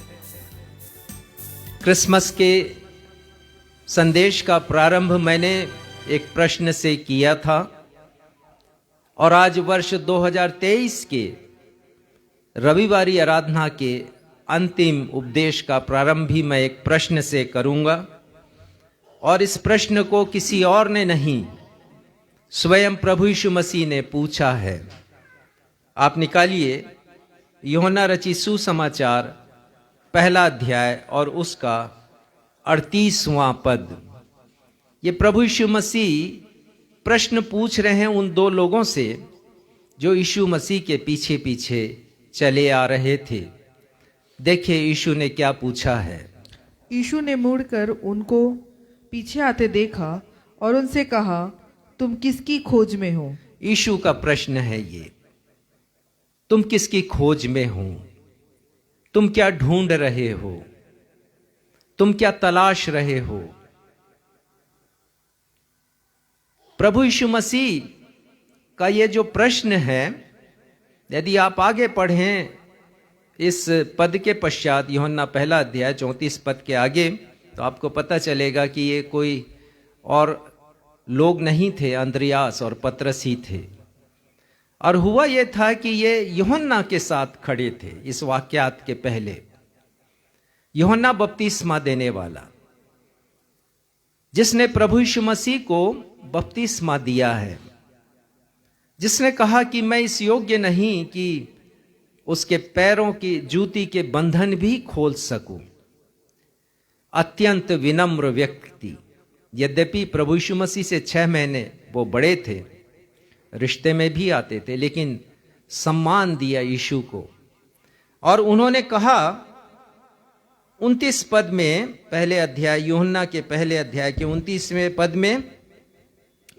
क्रिसमस के संदेश का प्रारंभ मैंने एक प्रश्न से किया था और आज वर्ष 2023 के रविवारी आराधना के अंतिम उपदेश का प्रारंभ भी मैं एक प्रश्न से करूंगा और इस प्रश्न को किसी और ने नहीं, स्वयं प्रभु यीशु मसीह ने पूछा है। आप निकालिए यूहन्ना रचित सुसमाचार पहला अध्याय और उसका 38वां पद। ये प्रभु यीशु मसीह प्रश्न पूछ रहे हैं उन दो लोगों से जो यीशु मसीह के पीछे पीछे चले आ रहे थे। देखिए यीशु ने क्या पूछा है। यीशु ने मुड़कर उनको पीछे आते देखा और उनसे कहा, तुम किसकी खोज में हो? यीशु का प्रश्न है ये, तुम किसकी खोज में हो? तुम क्या ढूंढ रहे हो? तुम क्या तलाश रहे हो? प्रभु यीशु मसीह का ये जो प्रश्न है, यदि आप आगे पढ़ें इस पद के पश्चात यूहन्ना पहला अध्याय 34 पद के आगे, तो आपको पता चलेगा कि ये कोई और लोग नहीं थे, अंद्रियास और पतरस ही थे। और हुआ ये था कि ये यूहन्ना के साथ खड़े थे। इस वाक्यात के पहले यूहन्ना बपतिस्मा देने वाला, जिसने प्रभु यीशु मसीह को बपतिस्मा दिया है, जिसने कहा कि मैं इस योग्य नहीं कि उसके पैरों की जूती के बंधन भी खोल सकूं। अत्यंत विनम्र व्यक्ति यद्यपि प्रभु यीशु मसीह से 6 महीने वो बड़े थे, रिश्ते में भी आते थे, लेकिन सम्मान दिया यीशु को। और उन्होंने कहा 29 पद में, पहले अध्याय, यूहन्ना के पहले अध्याय के 29वें पद में,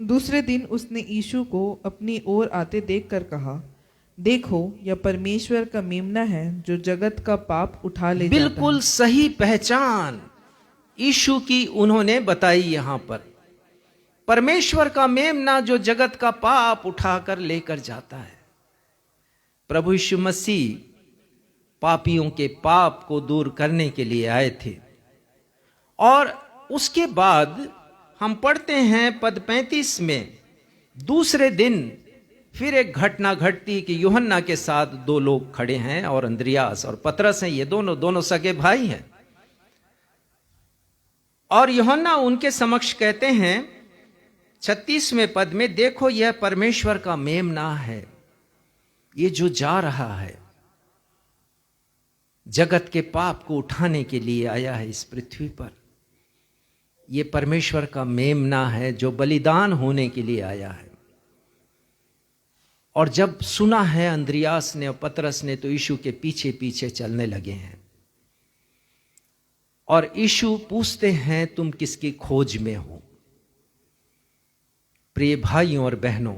दूसरे दिन उसने यीशु को अपनी ओर आते देखकर कहा, देखो यह परमेश्वर का मेमना है जो जगत का पाप उठा ले जाता है। बिल्कुल सही पहचान यीशु की उन्होंने बताई यहां पर। परमेश्वर का मेमना जो जगत का पाप उठाकर लेकर जाता है। प्रभु यीशु मसीह पापियों के पाप को दूर करने के लिए आए थे। और उसके बाद हम पढ़ते हैं पद 35 में, दूसरे दिन फिर एक घटना घटती कि यूहन्ना के साथ 2 लोग खड़े हैं और अंद्रियास और पतरस हैं, ये दोनों सगे भाई हैं। और यूहन्ना उनके समक्ष कहते हैं 36वें पद में, देखो यह परमेश्वर का मेमना है, ये जो जा रहा है, जगत के पाप को उठाने के लिए आया है इस पृथ्वी पर। ये परमेश्वर का मेमना है जो बलिदान होने के लिए आया है। और जब सुना है अंद्रियास ने और पतरस ने, तो यीशु के पीछे पीछे चलने लगे हैं। और यीशु पूछते हैं, तुम किसकी खोज में हो? प्रिय भाइयों और बहनों,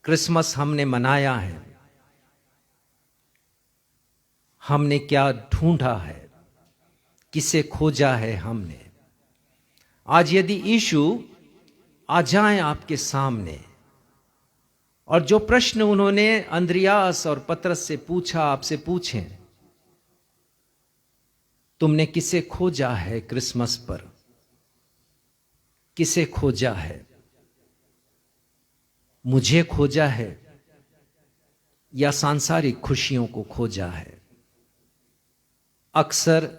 क्रिसमस हमने मनाया है, हमने क्या ढूंढा है, किसे खोजा है हमने? आज यदि यीशु आ जाएं आपके सामने और जो प्रश्न उन्होंने अंद्रियास और पतरस से पूछा, आपसे पूछें, तुमने किसे खोजा है क्रिसमस पर? किसे खोजा है? मुझे खोजा है या सांसारिक खुशियों को खोजा है? अक्सर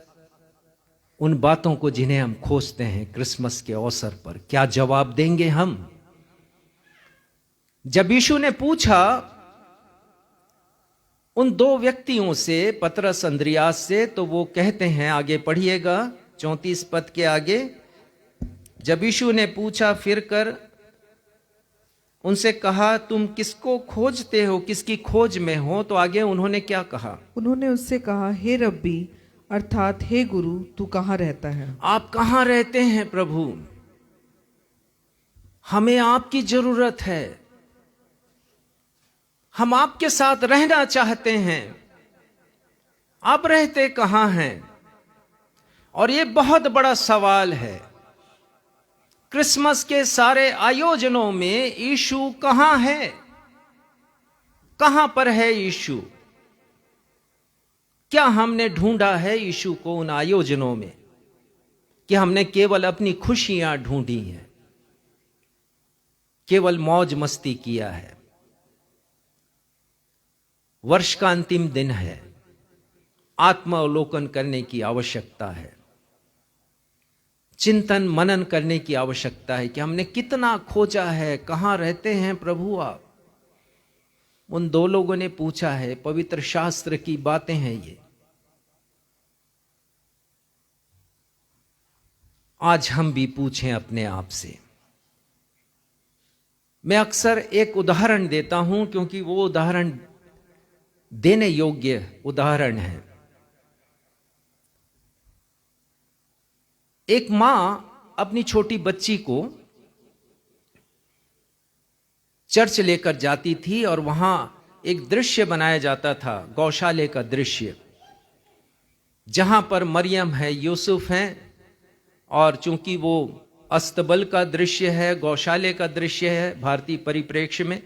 उन बातों को जिन्हें हम खोजते हैं क्रिसमस के अवसर पर, क्या जवाब देंगे हम? जब यीशु ने पूछा उन 2 व्यक्तियों से, पतरस अंद्रियास से, तो वो कहते हैं, आगे पढ़िएगा 34 पद के आगे, जब यीशु ने पूछा फिर कर उनसे कहा, तुम किसको खोजते हो, किसकी खोज में हो? तो आगे उन्होंने क्या कहा? उन्होंने उससे कहा, हे रब्बी, अर्थात हे गुरु, तू कहाँ रहता है? आप कहाँ रहते हैं प्रभु? हमें आपकी जरूरत है, हम आपके साथ रहना चाहते हैं, आप रहते कहाँ हैं? और ये बहुत बड़ा सवाल है। क्रिसमस के सारे आयोजनों में यीशु कहाँ है? कहाँ पर है यीशु? क्या हमने ढूंढा है यीशु को उन आयोजनों में, कि हमने केवल अपनी खुशियां ढूंढी हैं, केवल मौज मस्ती किया है? वर्ष का अंतिम दिन है, आत्मावलोकन करने की आवश्यकता है, चिंतन मनन करने की आवश्यकता है कि हमने कितना खोजा है, कहां रहते हैं प्रभु आप? उन 2 लोगों ने पूछा है, पवित्र शास्त्र की बातें हैं ये। आज हम भी पूछें अपने आप से। मैं अक्सर एक उदाहरण देता हूं क्योंकि वो उदाहरण देने योग्य उदाहरण है। एक मां अपनी छोटी बच्ची को चर्च लेकर जाती थी और वहां एक दृश्य बनाया जाता था, गौशाले का दृश्य, जहां पर मरियम है, यूसुफ हैं, और चूंकि वो अस्तबल का दृश्य है, गौशाले का दृश्य है भारतीय परिप्रेक्ष्य में,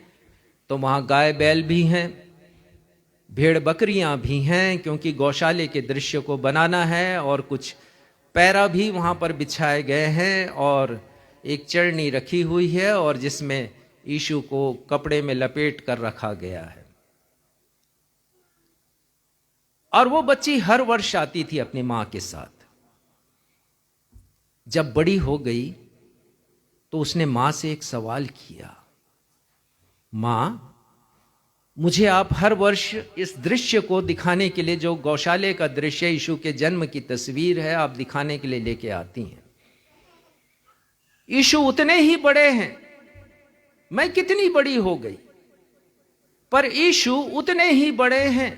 तो वहां गाय बैल भी हैं, भेड़ बकरियां भी हैं, क्योंकि गौशाले के दृश्य को बनाना है, और कुछ पैरा भी वहां पर बिछाए गए हैं, और एक चरनी रखी हुई है और जिसमें यीशु को कपड़े में लपेट कर रखा गया है। और वो बच्ची हर वर्ष आती थी अपनी मां के साथ। जब बड़ी हो गई तो उसने मां से एक सवाल किया, मां, मुझे आप हर वर्ष इस दृश्य को दिखाने के लिए, जो गौशाले का दृश्य, यीशु के जन्म की तस्वीर है, आप दिखाने के लिए लेके आती हैं, यीशु उतने ही बड़े हैं, मैं कितनी बड़ी हो गई, पर यीशु उतने ही बड़े हैं।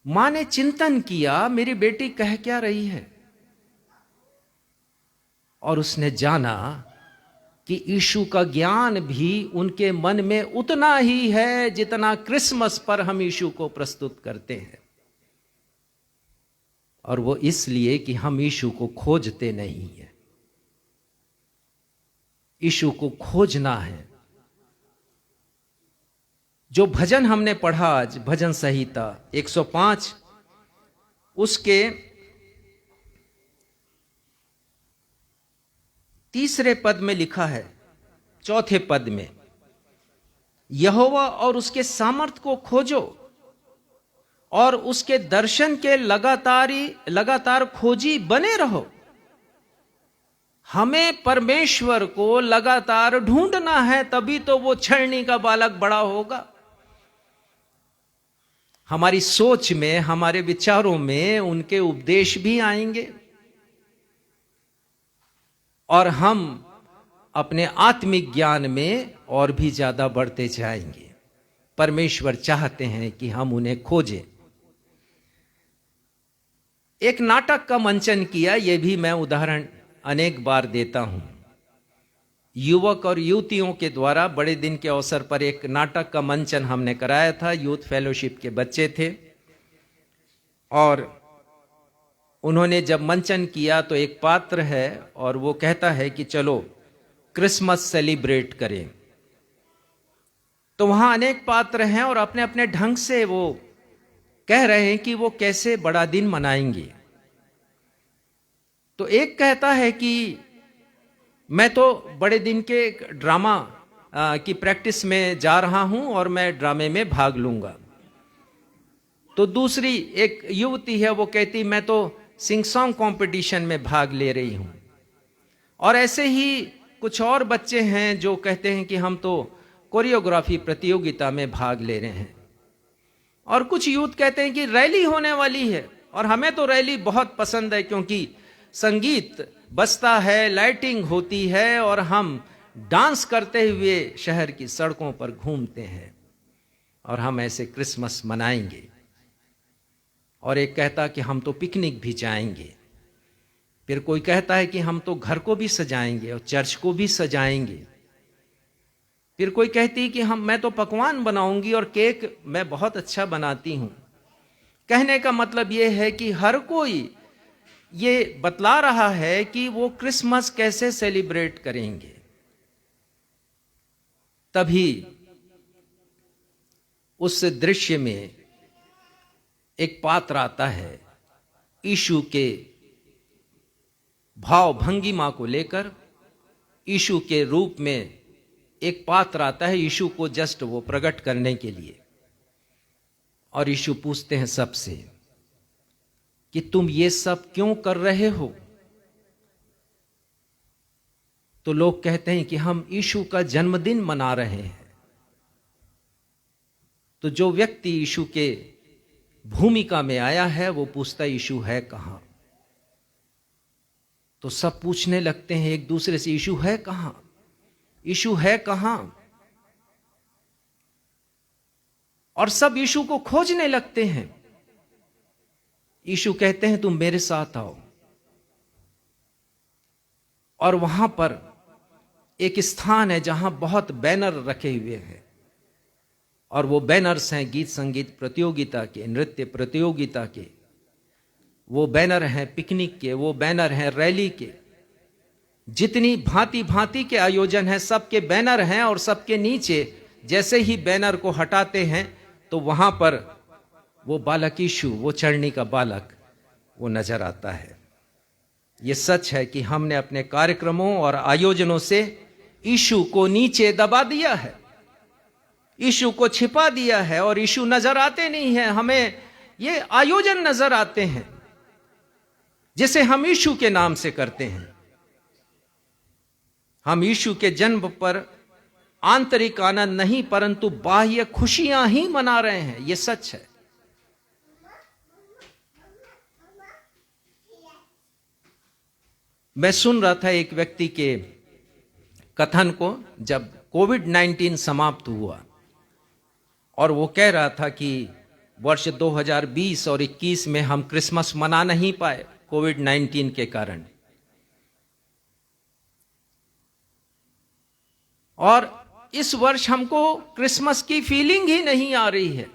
मां ने चिंतन किया मेरी बेटी कह क्या रही है, और उसने जाना कि यीशु का ज्ञान भी उनके मन में उतना ही है जितना क्रिसमस पर हम यीशु को प्रस्तुत करते हैं। और वो इसलिए कि हम यीशु को खोजते नहीं हैं। यीशु को खोजना है। जो भजन हमने पढ़ा आज, भजन संहिता 105, उसके 3 पद में लिखा है, 4 पद में, यहोवा और उसके सामर्थ को खोजो और उसके दर्शन के लगातार खोजी बने रहो। हमें परमेश्वर को लगातार ढूंढना है, तभी तो वो छलनी का बालक बड़ा होगा। हमारी सोच में, हमारे विचारों में उनके उपदेश भी आएंगे और हम अपने आत्मिक ज्ञान में और भी ज्यादा बढ़ते जाएंगे। परमेश्वर चाहते हैं कि हम उन्हें खोजें। एक नाटक का मंचन किया, यह भी मैं उदाहरण अनेक बार देता हूं। युवक और युवतियों के द्वारा बड़े दिन के अवसर पर एक नाटक का मंचन हमने कराया था। यूथ फेलोशिप के बच्चे थे और उन्होंने जब मंचन किया तो एक पात्र है और वो कहता है कि चलो क्रिसमस सेलिब्रेट करें। तो वहां अनेक पात्र हैं और अपने अपने ढंग से वो कह रहे हैं कि वो कैसे बड़ा दिन मनाएंगे। तो एक कहता है कि मैं तो बड़े दिन के ड्रामा की प्रैक्टिस में जा रहा हूं और मैं ड्रामे में भाग लूंगा। तो दूसरी एक युवती है, वो कहती मैं तो सिंग सॉन्ग कंपटीशन में भाग ले रही हूं। और ऐसे ही कुछ और बच्चे हैं जो कहते हैं कि हम तो कोरियोग्राफी प्रतियोगिता में भाग ले रहे हैं। और कुछ यूथ कहते हैं कि रैली होने वाली है और हमें तो रैली बहुत पसंद है क्योंकि संगीत बजता है, लाइटिंग होती है और हम डांस करते हुए शहर की सड़कों पर घूमते हैं और हम ऐसे क्रिसमस मनाएंगे। और एक कहता कि हम तो पिकनिक भी जाएंगे। फिर कोई कहता है कि हम तो घर को भी सजाएंगे और चर्च को भी सजाएंगे। फिर कोई कहती कि मैं तो पकवान बनाऊंगी और केक मैं बहुत अच्छा बनाती हूं। कहने का मतलब यह है कि हर कोई ये बतला रहा है कि वो क्रिसमस कैसे सेलिब्रेट करेंगे। तभी उस दृश्य में एक पात्र आता है यीशु के भाव भंगिमा को लेकर। यीशु के रूप में एक पात्र आता है यीशु को जस्ट वो प्रकट करने के लिए। और यीशु पूछते हैं सबसे कि तुम ये सब क्यों कर रहे हो। तो लोग कहते हैं कि हम यीशु का जन्मदिन मना रहे हैं। तो जो व्यक्ति यीशु के भूमिका में आया है वो पूछता है यीशु है कहां। तो सब पूछने लगते हैं एक दूसरे से, यीशु है कहां, यीशु है कहां। और सब यीशु को खोजने लगते हैं। यीशु कहते हैं तुम मेरे साथ आओ। और वहां पर एक स्थान है जहां बहुत बैनर रखे हुए हैं और वो बैनर्स हैं गीत संगीत प्रतियोगिता के, नृत्य प्रतियोगिता के, वो बैनर हैं पिकनिक के, वो बैनर हैं रैली के। जितनी भांति भांति के आयोजन हैं सबके बैनर हैं और सबके नीचे जैसे ही बैनर को हटाते हैं तो वहां पर वो बालक यीशु, वो चढ़नी का बालक, वो नजर आता है। ये सच है कि हमने अपने कार्यक्रमों और आयोजनों से यीशु को नीचे दबा दिया है, यीशु को छिपा दिया है और यीशु नजर आते नहीं हैं। हमें ये आयोजन नजर आते हैं जिसे हम यीशु के नाम से करते हैं। हम यीशु के जन्म पर आंतरिक आनंद नहीं परंतु बाह्य खुशियां ही मना रहे हैं। यह सच है। मैं सुन रहा था एक व्यक्ति के कथन को, जब कोविड-19 समाप्त हुआ और वो कह रहा था कि वर्ष 2020 और 21 में हम क्रिसमस मना नहीं पाए कोविड-19 के कारण, और इस वर्ष हमको क्रिसमस की फीलिंग ही नहीं आ रही है।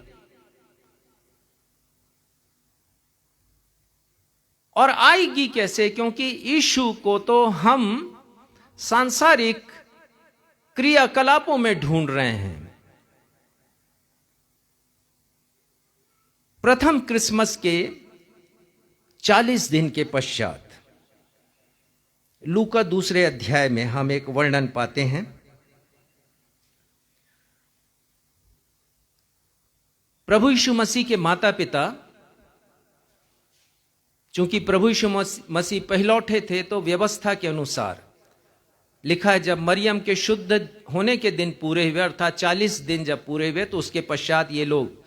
और आएगी कैसे, क्योंकि यीशु को तो हम सांसारिक क्रियाकलापों में ढूंढ रहे हैं। प्रथम क्रिसमस के 40 दिन के पश्चात लूका 2 अध्याय में हम एक वर्णन पाते हैं। प्रभु यीशु मसीह के माता पिता, चूंकि प्रभु यीशु मसीह पहलौठे थे, तो व्यवस्था के अनुसार लिखा है, जब मरियम के शुद्ध होने के दिन पूरे हुए, अर्थात 40 दिन जब पूरे हुए, तो उसके पश्चात ये लोग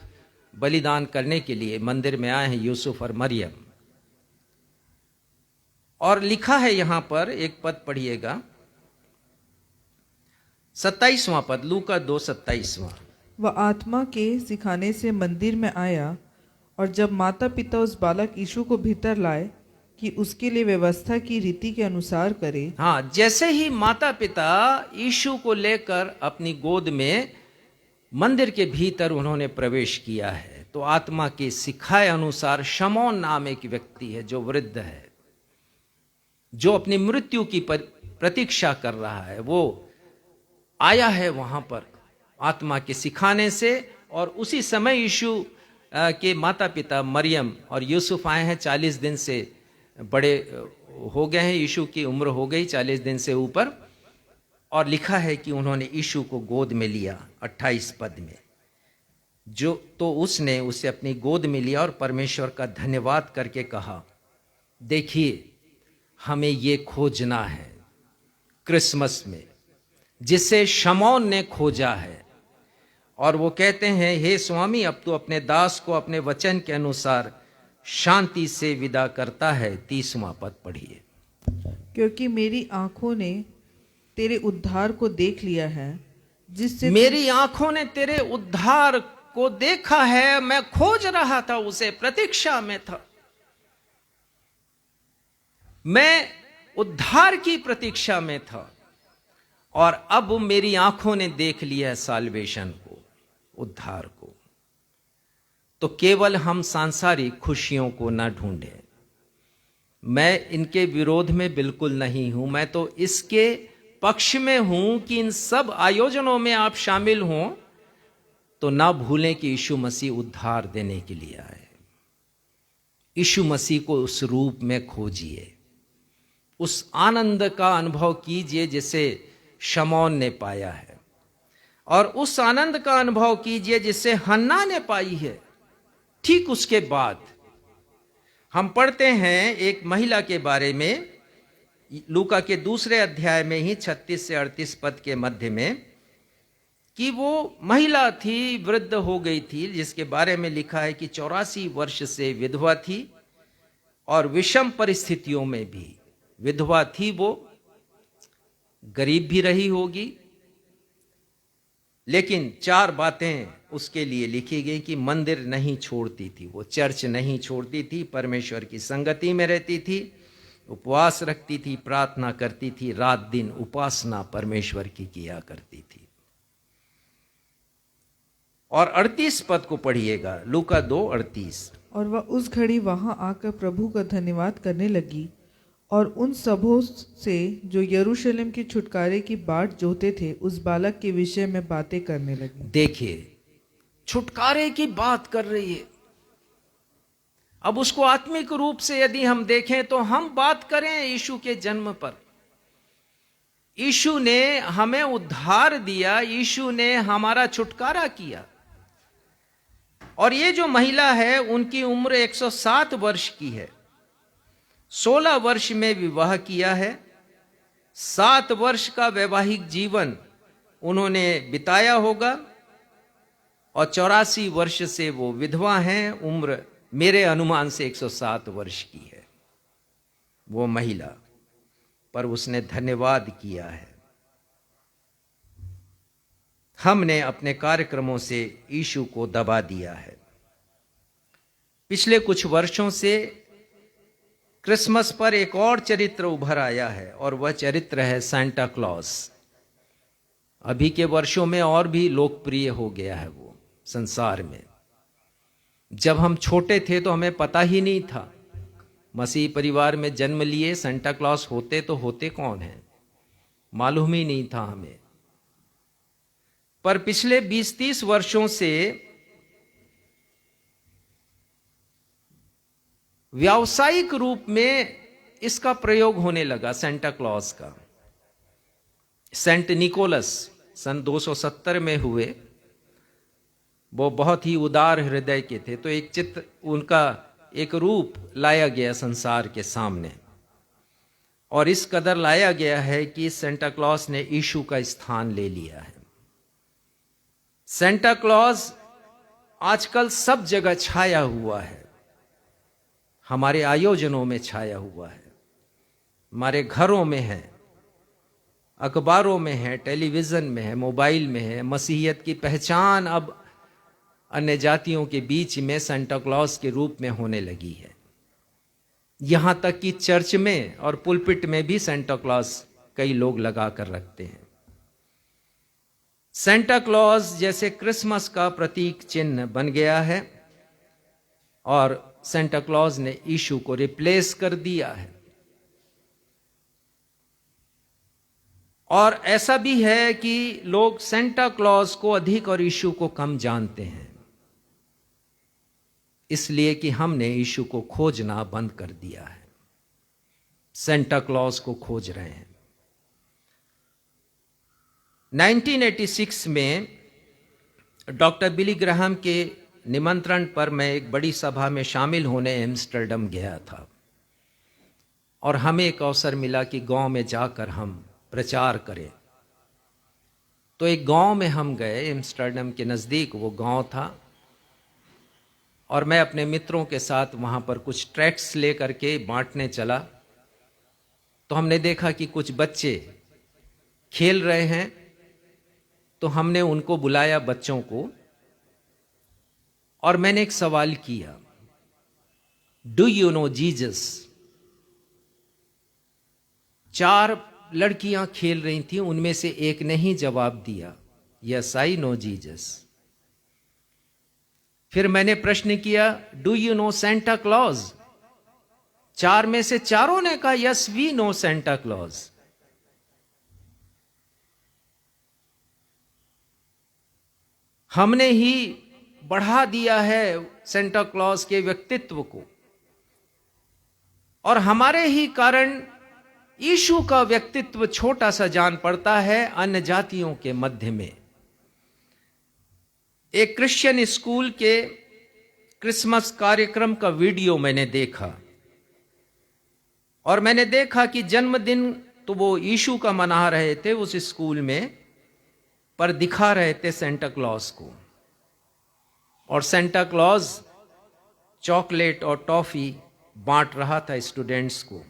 बलिदान करने के लिए मंदिर में आए हैं, यूसुफ और मरियम। और लिखा है यहां पर, एक पद पढ़िएगा, 27वां पद, लूका 2:27। वह आत्मा के सिखाने से मंदिर में आया, और जब माता पिता उस बालक यीशु को भीतर लाए कि उसके लिए व्यवस्था की रीति के अनुसार करे। हाँ, जैसे ही माता पिता यीशु को लेकर अपनी गोद में मंदिर के भीतर उन्होंने प्रवेश किया है, तो आत्मा के सिखाए अनुसार शमौन नाम एक व्यक्ति है जो वृद्ध है, जो अपनी मृत्यु की प्रतीक्षा कर रहा है, वो आया है वहां पर आत्मा के सिखाने से। और उसी समय यीशु के माता पिता मरियम और यूसुफ आए हैं। 40 दिन से बड़े हो गए हैं, यीशु की उम्र हो गई 40 दिन से ऊपर। और लिखा है कि उन्होंने यीशु को गोद में लिया, 28 पद में, जो तो उसने उसे अपनी गोद में लिया और परमेश्वर का धन्यवाद करके कहा, देखिए हमें ये खोजना है क्रिसमस में जिसे शमौन ने खोजा है। और वो कहते हैं, हे स्वामी, अब तो अपने दास को अपने वचन के अनुसार शांति से विदा करता है। 30वां पद पढ़िए। क्योंकि मेरी आंखों ने तेरे उद्धार को देख लिया है, जिससे मेरी आंखों ने तेरे उद्धार को देखा है। मैं खोज रहा था उसे, प्रतीक्षा में था, मैं उद्धार की प्रतीक्षा में था, और अब मेरी आंखों ने देख लिया है साल्वेशन को, उद्धार को। तो केवल हम सांसारिक खुशियों को न ढूंढें। मैं इनके विरोध में बिल्कुल नहीं हूं, मैं तो इसके पक्ष में हूं कि इन सब आयोजनों में आप शामिल हों, तो ना भूलें कि यीशु मसीह उद्धार देने के लिए आए। यीशु मसीह को उस रूप में खोजिए, उस आनंद का अनुभव कीजिए जिसे शमौन ने पाया है, और उस आनंद का अनुभव कीजिए जिसे हन्ना ने पाई है। ठीक उसके बाद हम पढ़ते हैं एक महिला के बारे में, लूका के 2 अध्याय में ही 36 से 38 पद के मध्य में, कि वो महिला थी, वृद्ध हो गई थी, जिसके बारे में लिखा है कि 84 वर्ष से विधवा थी, और विषम परिस्थितियों में भी विधवा थी। वो गरीब भी रही होगी, लेकिन 4 बातें उसके लिए लिखी गई कि मंदिर नहीं छोड़ती थी, वो चर्च नहीं छोड़ती थी, परमेश्वर की संगति में रहती थी, उपवास रखती थी, प्रार्थना करती थी, रात दिन उपासना परमेश्वर की किया करती थी। और 38 पद को पढ़िएगा, लूका 2:38। और वह उस घड़ी वहां आकर प्रभु का धन्यवाद करने लगी, और उन सबों से जो यरूशलेम के छुटकारे की बाट जोहते थे, उस बालक के विषय में बातें करने लगी। देखिए, छुटकारे की बात कर रही है। अब उसको आत्मिक रूप से यदि हम देखें तो हम बात करें यीशु के जन्म पर। यीशु ने हमें उद्धार दिया, यीशु ने हमारा छुटकारा किया। और ये जो महिला है, उनकी उम्र 107 वर्ष की है। 16 वर्ष में विवाह किया है, 7 वर्ष का वैवाहिक जीवन उन्होंने बिताया होगा, और 84 वर्ष से वो विधवा हैं। उम्र मेरे अनुमान से 107 वर्ष की है वो महिला। पर उसने धन्यवाद किया है। हमने अपने कार्यक्रमों से यीशु को दबा दिया है। पिछले कुछ वर्षों से क्रिसमस पर एक और चरित्र उभर आया है और वह चरित्र है सांता क्लॉज। अभी के वर्षों में और भी लोकप्रिय हो गया है वो संसार में। जब हम छोटे थे तो हमें पता ही नहीं था, मसीह परिवार में जन्म लिए सांता क्लॉज होते तो होते कौन हैं, मालूम ही नहीं था हमें। पर पिछले 20-30 वर्षों से व्यावसायिक रूप में इसका प्रयोग होने लगा सांता क्लॉज का। सेंट निकोलस सन 270 में हुए, वो बहुत ही उदार हृदय के थे, तो एक चित्र, उनका एक रूप लाया गया संसार के सामने, और इस कदर लाया गया है कि सांता क्लॉज ने यीशु का स्थान ले लिया है। सांता क्लॉज आजकल सब जगह छाया हुआ है, हमारे आयोजनों में छाया हुआ है, हमारे घरों में है, अखबारों में है, टेलीविजन में है, मोबाइल में है। मसीहियत की पहचान अब अन्य जातियों के बीच में सांता क्लॉज के रूप में होने लगी है। यहां तक कि चर्च में और पुलपिट में भी सांता क्लॉज कई लोग लगा कर रखते हैं। सांता क्लॉज जैसे क्रिसमस का प्रतीक चिन्ह बन गया है और सांता क्लॉज ने यीशु को रिप्लेस कर दिया है। और ऐसा भी है कि लोग सांता क्लॉज को अधिक और यीशु को कम जानते हैं, इसलिए कि हमने यीशु को खोजना बंद कर दिया है, सांता क्लॉज को खोज रहे हैं। 1986 में डॉक्टर बिली ग्राहम के निमंत्रण पर मैं एक बड़ी सभा में शामिल होने एम्स्टर्डम गया था और हमें एक अवसर मिला कि गांव में जाकर हम प्रचार करें। तो एक गांव में हम गए, एम्स्टर्डम के नज़दीक वो गांव था, और मैं अपने मित्रों के साथ वहां पर कुछ ट्रैक्ट्स लेकर के बांटने चला। तो हमने देखा कि कुछ बच्चे खेल रहे हैं, तो हमने उनको बुलाया, बच्चों को, और मैंने एक सवाल किया, डू यू नो जीसस? 4 लड़कियां खेल रही थी, उनमें से एक ने ही जवाब दिया, यस आई नो जीसस। फिर मैंने प्रश्न किया, do you know Santa Claus? 4 में से 4 ने कहा, yes we know Santa Claus. हमने ही बढ़ा दिया है सांता क्लॉज के व्यक्तित्व को, और हमारे ही कारण यीशु का व्यक्तित्व छोटा सा जान पड़ता है अन्य जातियों के मध्य में। एक क्रिश्चियन स्कूल के क्रिसमस कार्यक्रम का वीडियो मैंने देखा, और मैंने देखा कि जन्मदिन तो वो यीशु का मना रहे थे उस स्कूल में, पर दिखा रहे थे सांता क्लॉज को, और सांता क्लॉज चॉकलेट और टॉफी बांट रहा था स्टूडेंट्स को।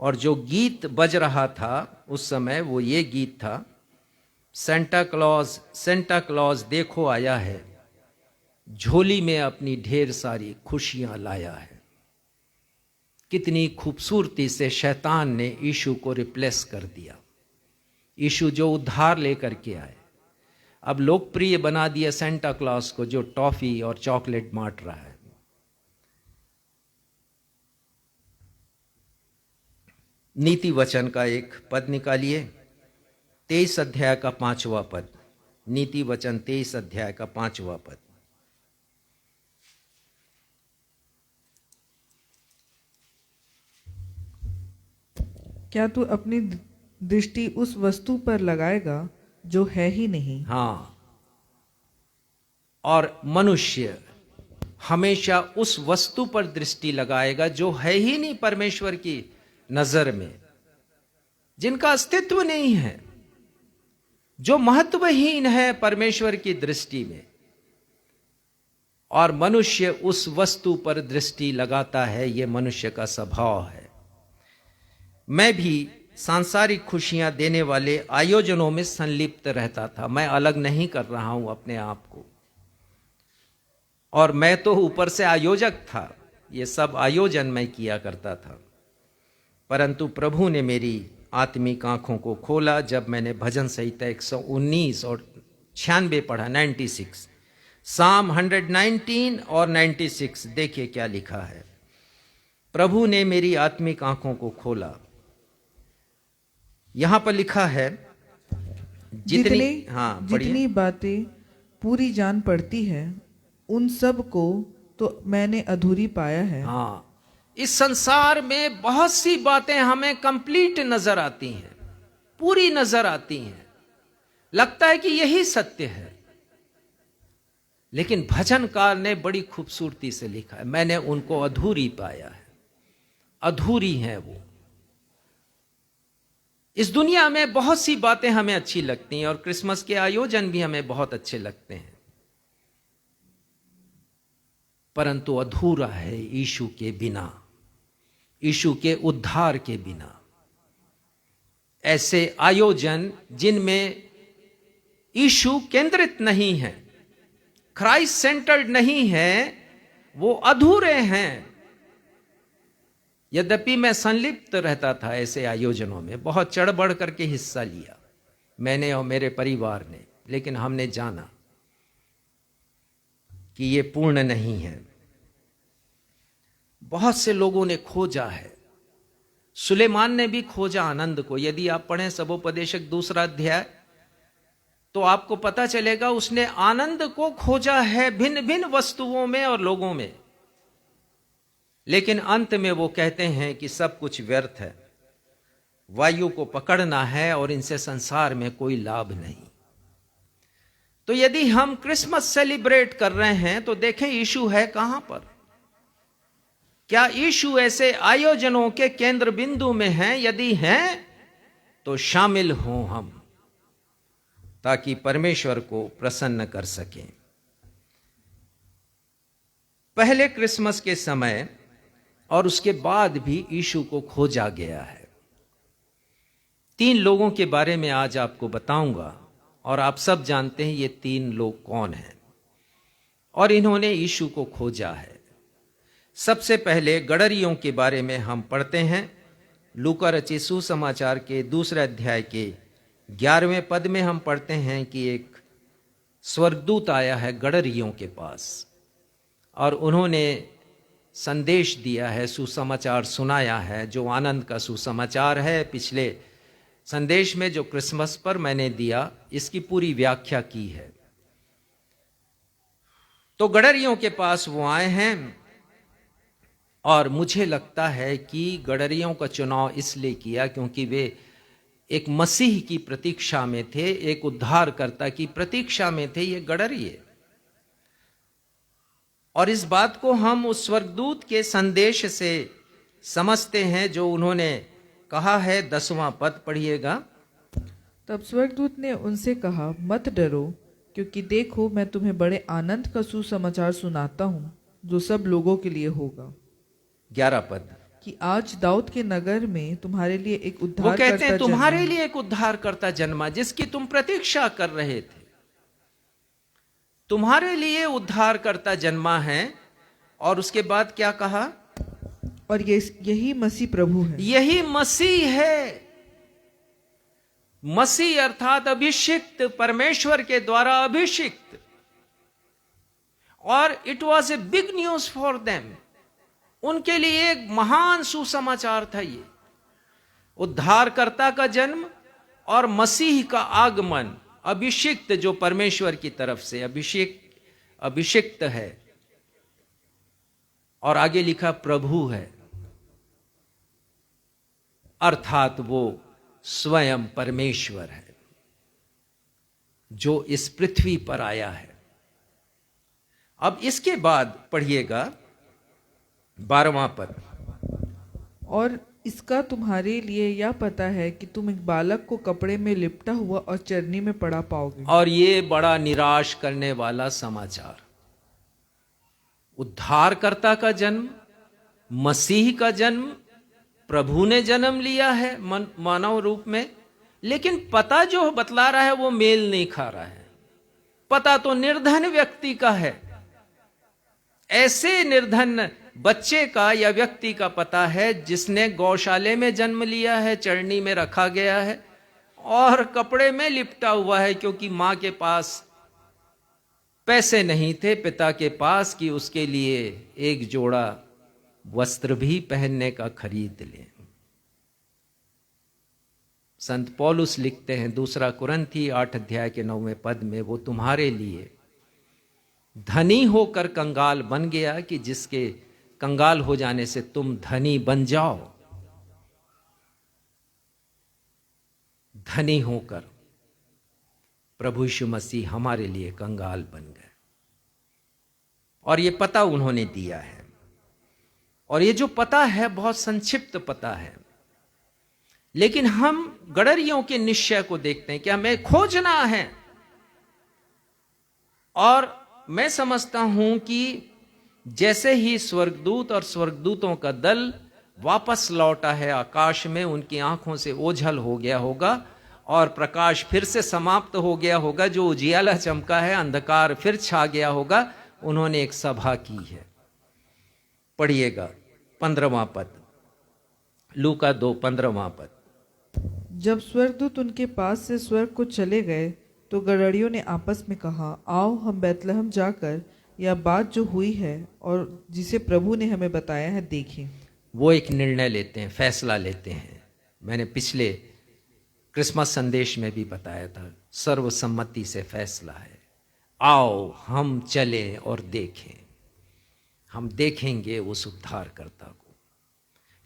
और जो गीत बज रहा था उस समय वो ये गीत था, सांता क्लॉज देखो आया है, झोली में अपनी ढेर सारी खुशियां लाया है। कितनी खूबसूरती से शैतान ने यीशु को रिप्लेस कर दिया। यीशु जो उद्धार लेकर के आए, अब लोकप्रिय बना दिया सांता क्लॉज को, जो टॉफी और चॉकलेट बांट रहा है। नीति वचन का एक पद निकालिए, 23 अध्याय का 5वां पद। नीति वचन 23 अध्याय का 5वां पद। क्या तू अपनी दृष्टि उस वस्तु पर लगाएगा जो है ही नहीं? हाँ, और मनुष्य हमेशा उस वस्तु पर दृष्टि लगाएगा जो है ही नहीं परमेश्वर की नजर में, जिनका अस्तित्व नहीं है, जो महत्वहीन है परमेश्वर की दृष्टि में। और मनुष्य उस वस्तु पर दृष्टि लगाता है, यह मनुष्य का स्वभाव है। मैं भी सांसारिक खुशियां देने वाले आयोजनों में संलिप्त रहता था। मैं अलग नहीं कर रहा हूं अपने आप को, और मैं तो ऊपर से आयोजक था, ये सब आयोजन मैं किया करता था। परंतु प्रभु ने मेरी आत्मिक आंखों को खोला जब मैंने भजन संहिता 119 और 96 पढ़ा, 96, साम 119 और 96। देखिए क्या लिखा है, प्रभु ने मेरी आत्मिक आंखों को खोला। यहां पर लिखा है जितनी बातें पूरी जान पड़ती है उन सब को तो मैंने अधूरी पाया है। हाँ, इस संसार में बहुत सी बातें हमें कंप्लीट नजर आती हैं, पूरी नजर आती हैं, लगता है कि यही सत्य है, लेकिन भजनकार ने बड़ी खूबसूरती से लिखा है, मैंने उनको अधूरी पाया है। अधूरी हैं वो। इस दुनिया में बहुत सी बातें हमें अच्छी लगती हैं और क्रिसमस के आयोजन भी हमें बहुत अच्छे लगते हैं, परंतु अधूरा है यीशु के बिना, यीशु के उद्धार के बिना। ऐसे आयोजन जिनमें यीशु केंद्रित नहीं है, क्राइस्ट सेंटर्ड नहीं है, वो अधूरे हैं। यद्यपि मैं संलिप्त रहता था ऐसे आयोजनों में, बहुत चढ़ बढ़ करके हिस्सा लिया मैंने और मेरे परिवार ने, लेकिन हमने जाना कि ये पूर्ण नहीं है। बहुत से लोगों ने खोजा है, सुलेमान ने भी खोजा आनंद को। यदि आप पढ़ें सबोपदेशक 2 अध्याय तो आपको पता चलेगा उसने आनंद को खोजा है भिन्न भिन्न वस्तुओं में और लोगों में, लेकिन अंत में वो कहते हैं कि सब कुछ व्यर्थ है, वायु को पकड़ना है और इनसे संसार में कोई लाभ नहीं। तो यदि हम क्रिसमस सेलिब्रेट कर रहे हैं तो देखें यीशु है कहां पर। क्या यीशु ऐसे आयोजनों के केंद्र बिंदु में हैं? यदि हैं तो शामिल हों हम, ताकि परमेश्वर को प्रसन्न कर सकें। पहले क्रिसमस के समय और उसके बाद भी यीशु को खोजा गया है। 3 लोगों के बारे में आज आपको बताऊंगा, और आप सब जानते हैं ये 3 लोग कौन हैं और इन्होंने यीशु को खोजा है। सबसे पहले गडरियों के बारे में हम पढ़ते हैं। लूका रचित सुसमाचार के 2 अध्याय के 11वें पद में हम पढ़ते हैं कि एक स्वर्गदूत आया है गडरियों के पास और उन्होंने संदेश दिया है, सुसमाचार सुनाया है, जो आनंद का सुसमाचार है। पिछले संदेश में जो क्रिसमस पर मैंने दिया, इसकी पूरी व्याख्या की है। तो गडरियों के पास वो आए हैं और मुझे लगता है कि गडरियों का चुनाव इसलिए किया क्योंकि वे एक मसीह की प्रतीक्षा में थे, एक उद्धारकर्ता की प्रतीक्षा में थे ये गडरिये। और इस बात को हम उस स्वर्गदूत के संदेश से समझते हैं जो उन्होंने कहा है। 10वां पद पढ़िएगा। तब स्वर्गदूत ने उनसे कहा, मत डरो, क्योंकि देखो मैं तुम्हें बड़े आनंद का सुसमाचार सुनाता हूँ जो सब लोगों के लिए होगा। 11 पद कि आज दाऊद के नगर में तुम्हारे लिए एक वो उद्धारकर्ता कहते हैं तुम्हारे जन्मा। लिए एक उद्धारकर्ता जन्मा जिसकी तुम प्रतीक्षा कर रहे थे। तुम्हारे लिए उद्धारकर्ता जन्मा है। और उसके बाद क्या कहा? और यही मसीह प्रभु है। यही मसीह है। मसीह अर्थात अभिषिक्त, परमेश्वर के द्वारा अभिषिक्त। और it was a big news for them. उनके लिए एक महान सुसमाचार था ये, उद्धारकर्ता का जन्म और मसीह का आगमन। अभिषिक्त जो परमेश्वर की तरफ से अभिषिक्त है। और आगे लिखा प्रभु है, अर्थात वो स्वयं परमेश्वर है जो इस पृथ्वी पर आया है। अब इसके बाद पढ़िएगा 12वां पद। और इसका तुम्हारे लिए यह पता है कि तुम एक बालक को कपड़े में लिपटा हुआ और चरनी में पड़ा पाओगे। और ये बड़ा निराश करने वाला समाचार। उद्धारकर्ता का जन्म, मसीह का जन्म, प्रभु ने जन्म लिया है मानव रूप में, लेकिन पता जो बतला रहा है वो मेल नहीं खा रहा है। पता तो निर्धन व्यक्ति का है। ऐसे निर्धन बच्चे का या व्यक्ति का पता है जिसने गौशाले में जन्म लिया है, चरनी में रखा गया है और कपड़े में लिपटा हुआ है, क्योंकि मां के पास पैसे नहीं थे पिता के पास कि उसके लिए एक जोड़ा वस्त्र भी पहनने का खरीद ले। संत पौलुस लिखते हैं 2 कुरिन्थी 8 अध्याय के 9वें पद में, वो तुम्हारे लिए धनी होकर कंगाल बन गया कि जिसके कंगाल हो जाने से तुम धनी बन जाओ। धनी होकर प्रभु यीशु मसीह हमारे लिए कंगाल बन गए और ये पता उन्होंने दिया है। और ये जो पता है बहुत संक्षिप्त पता है, लेकिन हम गडरियों के निश्चय को देखते हैं कि हमें खोजना है। और मैं समझता हूं कि जैसे ही स्वर्गदूत और स्वर्गदूतों का दल वापस लौटा है आकाश में, उनकी आंखों से ओझल हो गया होगा और प्रकाश फिर से समाप्त हो गया होगा, जो उजियाला चमका है अंधकार फिर छा गया होगा। उन्होंने एक सभा की है। पढ़िएगा 15वां पद, लूका 2:15वां पद। जब स्वर्गदूत उनके पास से स्वर्ग को चले गए तो गडरियों ने आपस में कहा, आओ हम बैतलहम जाकर यह बात जो हुई है और जिसे प्रभु ने हमें बताया है देखें। वो एक निर्णय लेते हैं, फैसला लेते हैं। मैंने पिछले क्रिसमस संदेश में भी बताया था, सर्वसम्मति से फैसला है। आओ हम चलें और देखें, हम देखेंगे उस उद्धारकर्ता को।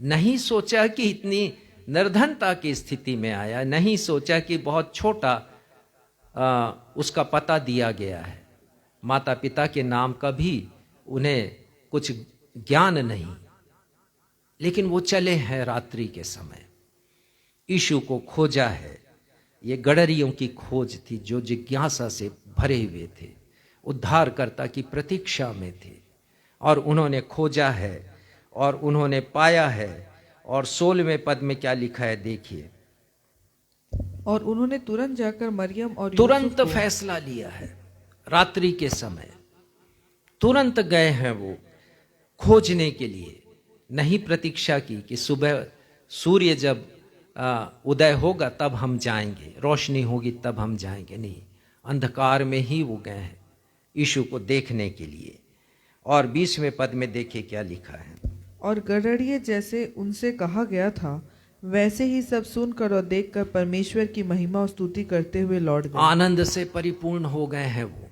नहीं सोचा कि इतनी निर्धनता की स्थिति में आया, नहीं सोचा कि बहुत छोटा उसका पता दिया गया है, माता पिता के नाम का भी उन्हें कुछ ज्ञान नहीं, लेकिन वो चले हैं रात्रि के समय, यीशु को खोजा है। ये गडरियों की खोज थी जो जिज्ञासा से भरे हुए थे, उद्धारकर्ता की प्रतीक्षा में थे, और उन्होंने खोजा है और उन्होंने पाया है। और 16वें पद में क्या लिखा है देखिए, और उन्होंने तुरंत जाकर मरियम और तुरंत फैसला लिया है। रात्रि के समय तुरंत गए हैं वो खोजने के लिए, नहीं प्रतीक्षा की कि सुबह सूर्य जब उदय होगा तब हम जाएंगे, रोशनी होगी तब हम जाएंगे, नहीं, अंधकार में ही वो गए हैं यीशु को देखने के लिए। और 20वें पद में देखिए क्या लिखा है, और गडरिये जैसे उनसे कहा गया था वैसे ही सब सुनकर और देखकर परमेश्वर की महिमा और स्तुति करते हुए लौट गए। आनंद से परिपूर्ण हो गए हैं वो,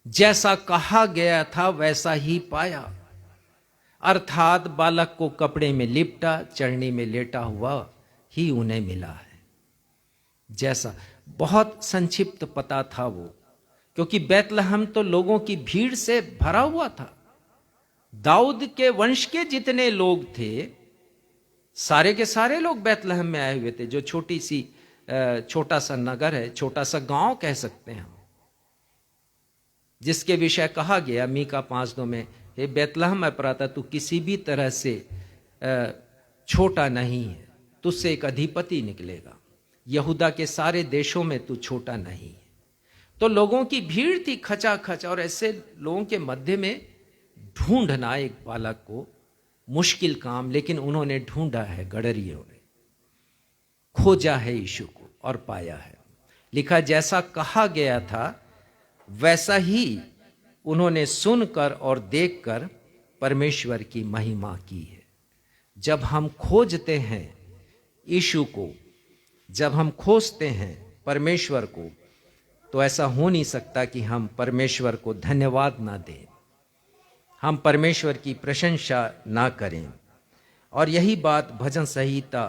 जैसा कहा गया था वैसा ही पाया, अर्थात बालक को कपड़े में लिपटा चरनी में लेटा हुआ ही उन्हें मिला है। जैसा बहुत संक्षिप्त पता था वो, क्योंकि बैतलहम तो लोगों की भीड़ से भरा हुआ था। दाऊद के वंश के जितने लोग थे सारे के सारे लोग बैतलहम में आए हुए थे, जो छोटा सा नगर है, छोटा सा गांव कह सकते हैं हम, जिसके विषय कहा गया मीका 5:2 में, हे बैतलहम एफ्राता तू किसी भी तरह से छोटा नहीं है, तुझसे एक अधिपति निकलेगा, यहूदा के सारे देशों में तू छोटा नहीं है। तो लोगों की भीड़ थी खचाखच, और ऐसे लोगों के मध्य में ढूंढना एक बालक को मुश्किल काम, लेकिन उन्होंने ढूंढा है, गडरियों ने खोजा है यीशु को और पाया है। लिखा जैसा कहा गया था वैसा ही उन्होंने सुनकर और देखकर परमेश्वर की महिमा की है। जब हम खोजते हैं यीशु को, जब हम खोजते हैं परमेश्वर को, तो ऐसा हो नहीं सकता कि हम परमेश्वर को धन्यवाद ना दें, हम परमेश्वर की प्रशंसा ना करें। और यही बात भजन संहिता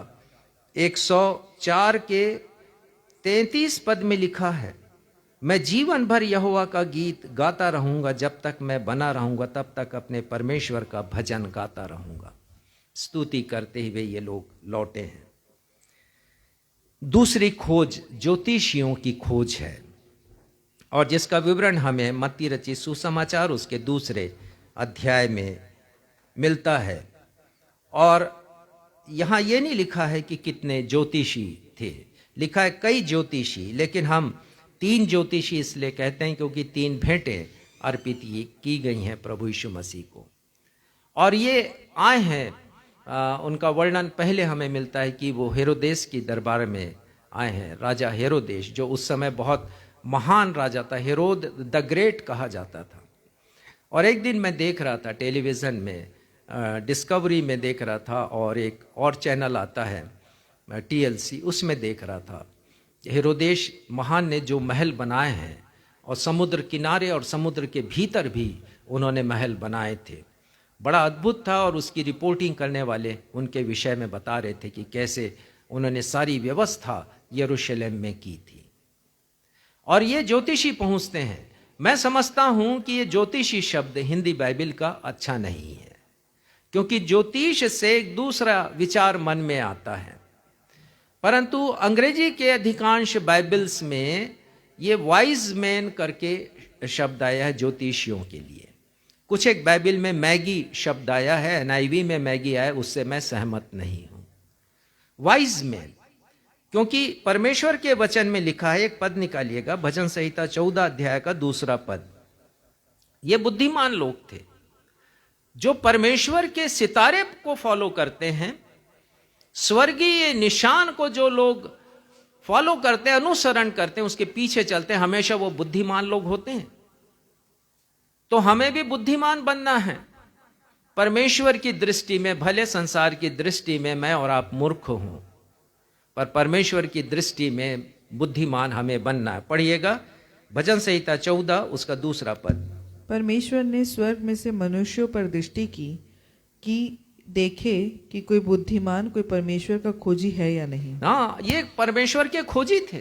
104 के 33 पद में लिखा है, मैं जीवन भर यहोवा का गीत गाता रहूंगा, जब तक मैं बना रहूंगा तब तक अपने परमेश्वर का भजन गाता रहूंगा। स्तुति करते हुए ये लोग लौटे हैं। दूसरी खोज ज्योतिषियों की खोज है, और जिसका विवरण हमें मत्ती रचित सुसमाचार उसके 2 अध्याय में मिलता है। और यहाँ ये नहीं लिखा है कि कितने ज्योतिषी थे, लिखा है कई ज्योतिषी, लेकिन हम 3 ज्योतिषी इसलिए कहते हैं क्योंकि 3 भेंटें अर्पित की गई हैं प्रभु यीशु मसीह को। और ये आए हैं, उनका वर्णन पहले हमें मिलता है कि वो हेरोदेस की दरबार में आए हैं, राजा हेरोदेस, जो उस समय बहुत महान राजा था, हेरोद द ग्रेट कहा जाता था। और एक दिन मैं देख रहा था टेलीविज़न में, डिस्कवरी में देख रहा था, और एक और चैनल आता है TLC, उसमें देख रहा था हेरोदेस महान ने जो महल बनाए हैं, और समुद्र किनारे और समुद्र के भीतर भी उन्होंने महल बनाए थे, बड़ा अद्भुत था। और उसकी रिपोर्टिंग करने वाले उनके विषय में बता रहे थे कि कैसे उन्होंने सारी व्यवस्था यरूशलेम में की थी। और ये ज्योतिषी पहुंचते हैं। मैं समझता हूं कि ये ज्योतिषी शब्द हिंदी बाइबल का अच्छा नहीं है, क्योंकि ज्योतिष से एक दूसरा विचार मन में आता है, परंतु अंग्रेजी के अधिकांश बाइबल्स में ये वाइज मैन करके शब्द आया है ज्योतिषियों के लिए। कुछ एक बाइबल में मैगी शब्द आया है, NIV में मैगी आया, उससे मैं सहमत नहीं हूं। वाइज मैन, क्योंकि परमेश्वर के वचन में लिखा है, एक पद निकालिएगा, भजन संहिता 14 अध्याय का 2 पद। ये बुद्धिमान लोग थे जो परमेश्वर के सितारे को फॉलो करते हैं। स्वर्गीय निशान को जो लोग फॉलो करते हैं, अनुसरण करते हैं, उसके पीछे चलते हैं, हमेशा वो बुद्धिमान लोग होते हैं। तो हमें भी बुद्धिमान बनना है परमेश्वर की दृष्टि में। भले संसार की दृष्टि में मैं और आप मूर्ख हूं, पर परमेश्वर की दृष्टि में बुद्धिमान हमें बनना है। पढ़िएगा भजन संहिता 14 उसका 2 पद। परमेश्वर ने स्वर्ग में से मनुष्यों पर दृष्टि की कि देखे कि कोई बुद्धिमान, कोई परमेश्वर का खोजी है या नहीं। हाँ, ये परमेश्वर के खोजी थे,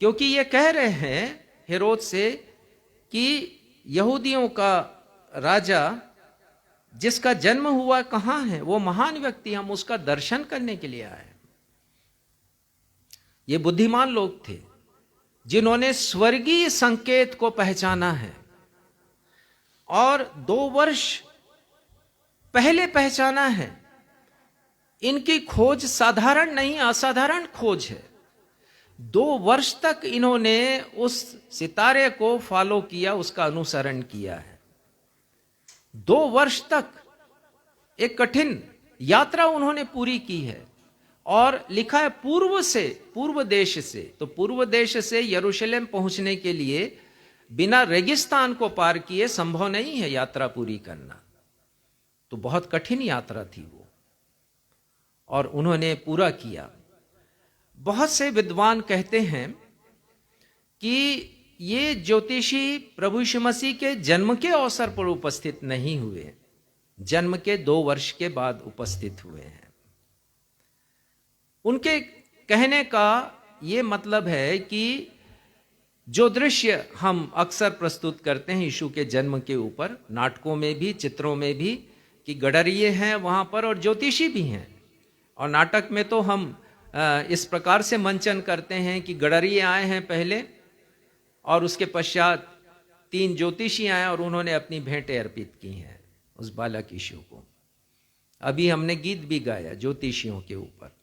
क्योंकि ये कह रहे हैं हेरोद से कि यहूदियों का राजा जिसका जन्म हुआ कहाँ है, वो महान व्यक्ति, हम उसका दर्शन करने के लिए आए। ये बुद्धिमान लोग थे जिन्होंने स्वर्गीय संकेत को पहचाना है, और 2 वर्ष पहले पहचाना है। इनकी खोज साधारण नहीं, असाधारण खोज है। 2 वर्ष तक इन्होंने उस सितारे को फॉलो किया, उसका अनुसरण किया है। 2 वर्ष तक एक कठिन यात्रा उन्होंने पूरी की है। और लिखा है पूर्व देश से, तो पूर्व देश से यरूशलेम पहुंचने के लिए बिना रेगिस्तान को पार किए संभव नहीं है यात्रा पूरी करना। तो बहुत कठिन यात्रा थी वो, और उन्होंने पूरा किया। बहुत से विद्वान कहते हैं कि ये ज्योतिषी प्रभु यीशु मसीह के जन्म के अवसर पर उपस्थित नहीं हुए, जन्म के 2 वर्ष के बाद उपस्थित हुए हैं। उनके कहने का ये मतलब है कि जो दृश्य हम अक्सर प्रस्तुत करते हैं यीशु के जन्म के ऊपर, नाटकों में भी, चित्रों में भी, कि गडरिये हैं वहां पर और ज्योतिषी भी हैं। और नाटक में तो हम इस प्रकार से मंचन करते हैं कि गडरिये आए हैं पहले, और उसके पश्चात 3 ज्योतिषी आए और उन्होंने अपनी भेंटें अर्पित की हैं उस बालक यीशु को। अभी हमने गीत भी गाया ज्योतिषियों के ऊपर।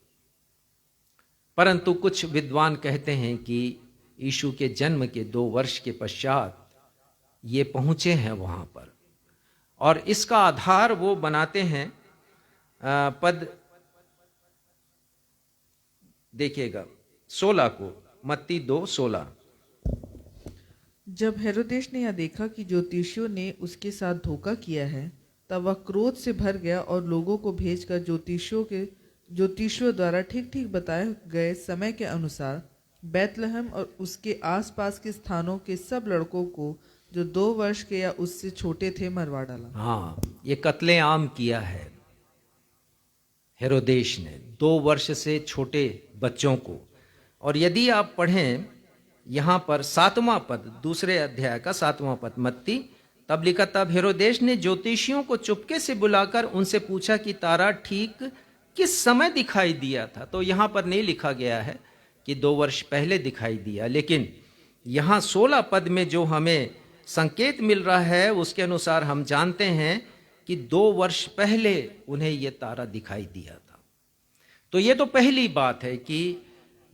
परंतु कुछ विद्वान कहते हैं कि यीशु के जन्म के 2 वर्ष के पश्चात ये पहुंचे हैं वहां पर, और इसका आधार वो बनाते हैं। पद देखिएगा 16 को, मत्ती 2:16। जब हेरोदेस ने यह देखा कि ज्योतिषियों ने उसके साथ धोखा किया है, तब वह क्रोध से भर गया और लोगों को भेजकर ज्योतिषियों द्वारा ठीक ठीक बताए गए समय के अनुसार बैतलहम और उसके आसपास के स्थानों के सब लड़कों को जो 2 वर्ष के या उससे छोटे थे मरवा डाला। हाँ, ये कत्ले आम किया है हेरोदेस ने 2 वर्ष से छोटे बच्चों को। और यदि आप पढ़ें यहाँ पर 7वां पद, 2 अध्याय का 7वां पद मत्ती, तब लिखा, तब हेरोदेस ने ज्योतिषियों को चुपके से बुलाकर उनसे पूछा कि तारा ठीक किस समय दिखाई दिया था। तो यहाँ पर नहीं लिखा गया है कि 2 वर्ष पहले दिखाई दिया, लेकिन यहाँ 16 पद में जो हमें संकेत मिल रहा है उसके अनुसार हम जानते हैं कि 2 वर्ष पहले उन्हें ये तारा दिखाई दिया था। तो ये तो पहली बात है कि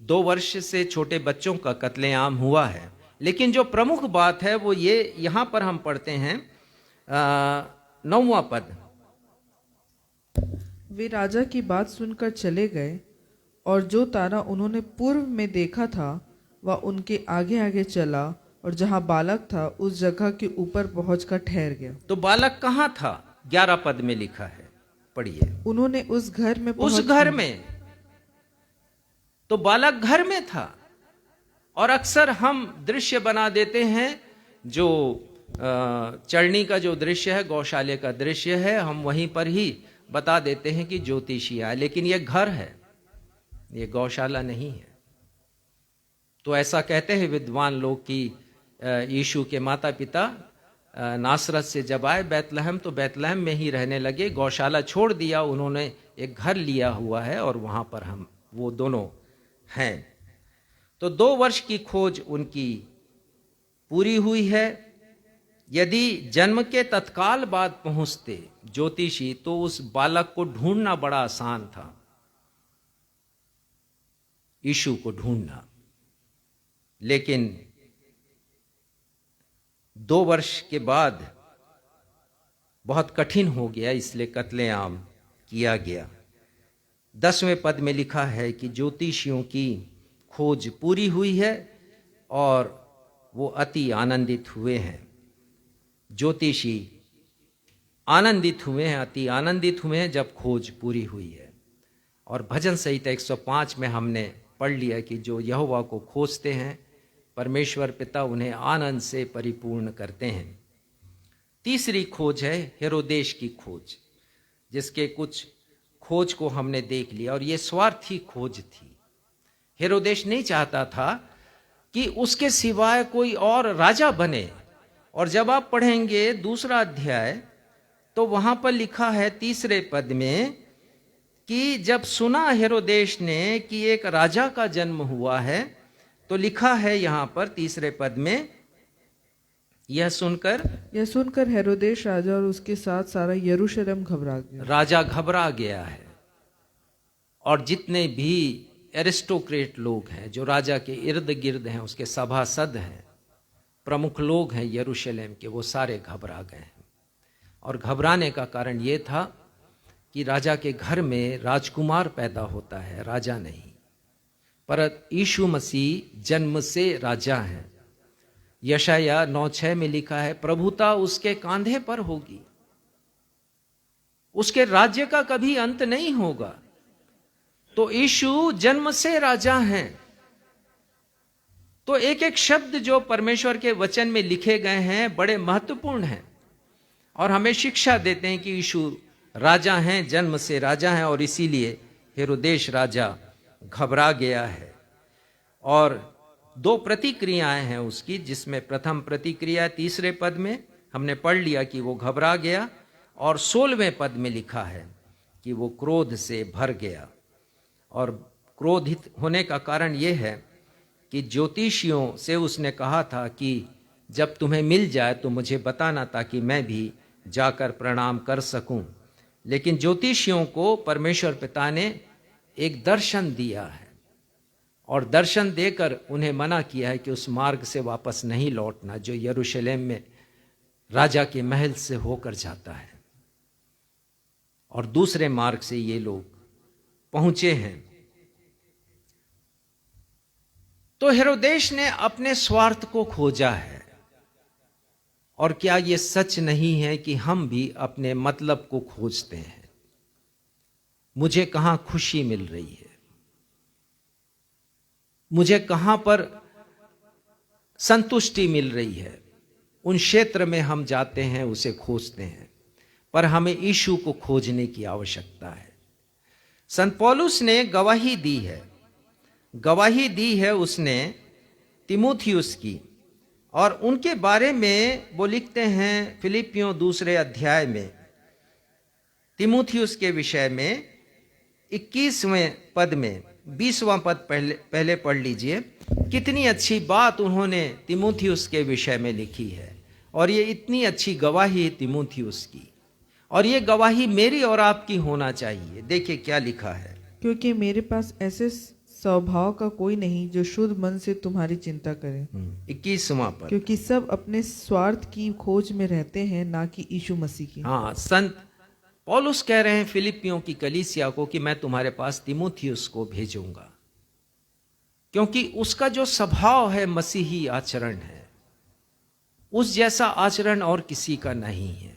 2 वर्ष से छोटे बच्चों का कत्लेआम हुआ है। लेकिन जो प्रमुख बात है वो ये, यहां पर हम पढ़ते हैं 9वां पद। वे राजा की बात सुनकर चले गए और जो तारा उन्होंने पूर्व में देखा था वह उनके आगे आगे चला और जहां बालक था उस जगह के ऊपर पहुंचकर ठहर गया। तो बालक कहाँ था? 11 पद में लिखा है, पढ़िए। उन्होंने उस घर में उस घर में, तो बालक घर में था। और अक्सर हम दृश्य बना देते हैं, जो चरणी का जो दृश्य है, गौशाले का दृश्य है, हम वहीं पर ही बता देते हैं कि ज्योतिषी आए, लेकिन यह घर है, ये गौशाला नहीं है। तो ऐसा कहते हैं विद्वान लोग कि यीशु के माता पिता नासरत से जब आए बैतलहम, तो बैतलहम में ही रहने लगे, गौशाला छोड़ दिया, उन्होंने एक घर लिया हुआ है और वहां पर हम वो दोनों हैं। तो 2 वर्ष की खोज उनकी पूरी हुई है। यदि जन्म के तत्काल बाद पहुंचते ज्योतिषी तो उस बालक को ढूंढना बड़ा आसान था, यीशु को ढूंढना। लेकिन 2 वर्ष के बाद बहुत कठिन हो गया, इसलिए कत्लेआम किया गया। 10वें पद में लिखा है कि ज्योतिषियों की खोज पूरी हुई है और वो अति आनंदित हुए हैं। ज्योतिषी आनंदित हुए हैं, अति आनंदित हुए हैं जब खोज पूरी हुई है। और भजन संहिता 105 में हमने पढ़ लिया कि जो यहोवा को खोजते हैं परमेश्वर पिता उन्हें आनंद से परिपूर्ण करते हैं। तीसरी खोज है हेरोदेश की खोज, जिसके कुछ खोज को हमने देख लिया और ये स्वार्थी खोज थी। हेरोदेश नहीं चाहता था कि उसके सिवाय कोई और राजा बने। और जब आप पढ़ेंगे 2 अध्याय तो वहां पर लिखा है 3 पद में कि जब सुना हेरोदेश ने कि एक राजा का जन्म हुआ है, तो लिखा है यहां पर 3 पद में, यह सुनकर हेरोदेश राजा और उसके साथ सारा यरूशलेम घबरा गया। राजा घबरा गया है। और जितने भी एरिस्टोक्रेट लोग हैं जो राजा के इर्द गिर्द हैं, उसके सभासद हैं, प्रमुख लोग हैं यरूशलेम के, वो सारे घबरा गए हैं। और घबराने का कारण ये था कि राजा के घर में राजकुमार पैदा होता है, राजा नहीं। पर यीशु मसीह जन्म से राजा हैं। यशाया 9:6 में लिखा है, प्रभुता उसके कांधे पर होगी, उसके राज्य का कभी अंत नहीं होगा। तो यीशु जन्म से राजा हैं। तो एक एक शब्द जो परमेश्वर के वचन में लिखे गए हैं बड़े महत्वपूर्ण हैं और हमें शिक्षा देते हैं कि यीशु राजा हैं, जन्म से राजा हैं। और इसीलिए हेरोदेश राजा घबरा गया है। और 2 प्रतिक्रियाएं हैं उसकी, जिसमें प्रथम प्रतिक्रिया 3 पद में हमने पढ़ लिया कि वो घबरा गया, और 16वें पद में लिखा है कि वो क्रोध से भर गया। और क्रोधित होने का कारण ये है कि ज्योतिषियों से उसने कहा था कि जब तुम्हें मिल जाए तो मुझे बताना, ताकि मैं भी जाकर प्रणाम कर सकूं। लेकिन ज्योतिषियों को परमेश्वर पिता ने एक दर्शन दिया है और दर्शन देकर उन्हें मना किया है कि उस मार्ग से वापस नहीं लौटना जो यरूशलेम में राजा के महल से होकर जाता है। और दूसरे मार्ग से ये लोग पहुंचे हैं। तो हेरोदेश ने अपने स्वार्थ को खोजा है। और क्या ये सच नहीं है कि हम भी अपने मतलब को खोजते हैं? मुझे कहां खुशी मिल रही है, मुझे कहां पर संतुष्टि मिल रही है, उन क्षेत्र में हम जाते हैं, उसे खोजते हैं। पर हमें यीशु को खोजने की आवश्यकता है। संत पौलुस ने गवाही दी है उसने तिमुथियुस की, और उनके बारे में वो लिखते हैं फिलिपियों 2 अध्याय में तिमुथियुस के विषय में 21वें पद में 20वां पद पहले पढ़ लीजिए। कितनी अच्छी बात उन्होंने तिमुथियुस के विषय में लिखी है, और ये इतनी अच्छी गवाही तिमुथियुस की। और ये गवाही मेरी और आपकी होना चाहिए। देखिए क्या लिखा है, क्योंकि मेरे पास ऐसे स्वभाव का कोई नहीं जो शुद्ध मन से तुम्हारी चिंता करे। 21वां पद। क्योंकि सब अपने स्वार्थ की खोज में रहते हैं, ना कि यीशु मसीह की। हाँ, संत पौलुस कह रहे हैं फिलिपियों की कलीसिया को कि मैं तुम्हारे पास तीमुथियुस को भेजूंगा, क्योंकि उसका जो स्वभाव है मसीही आचरण है, उस जैसा आचरण और किसी का नहीं है।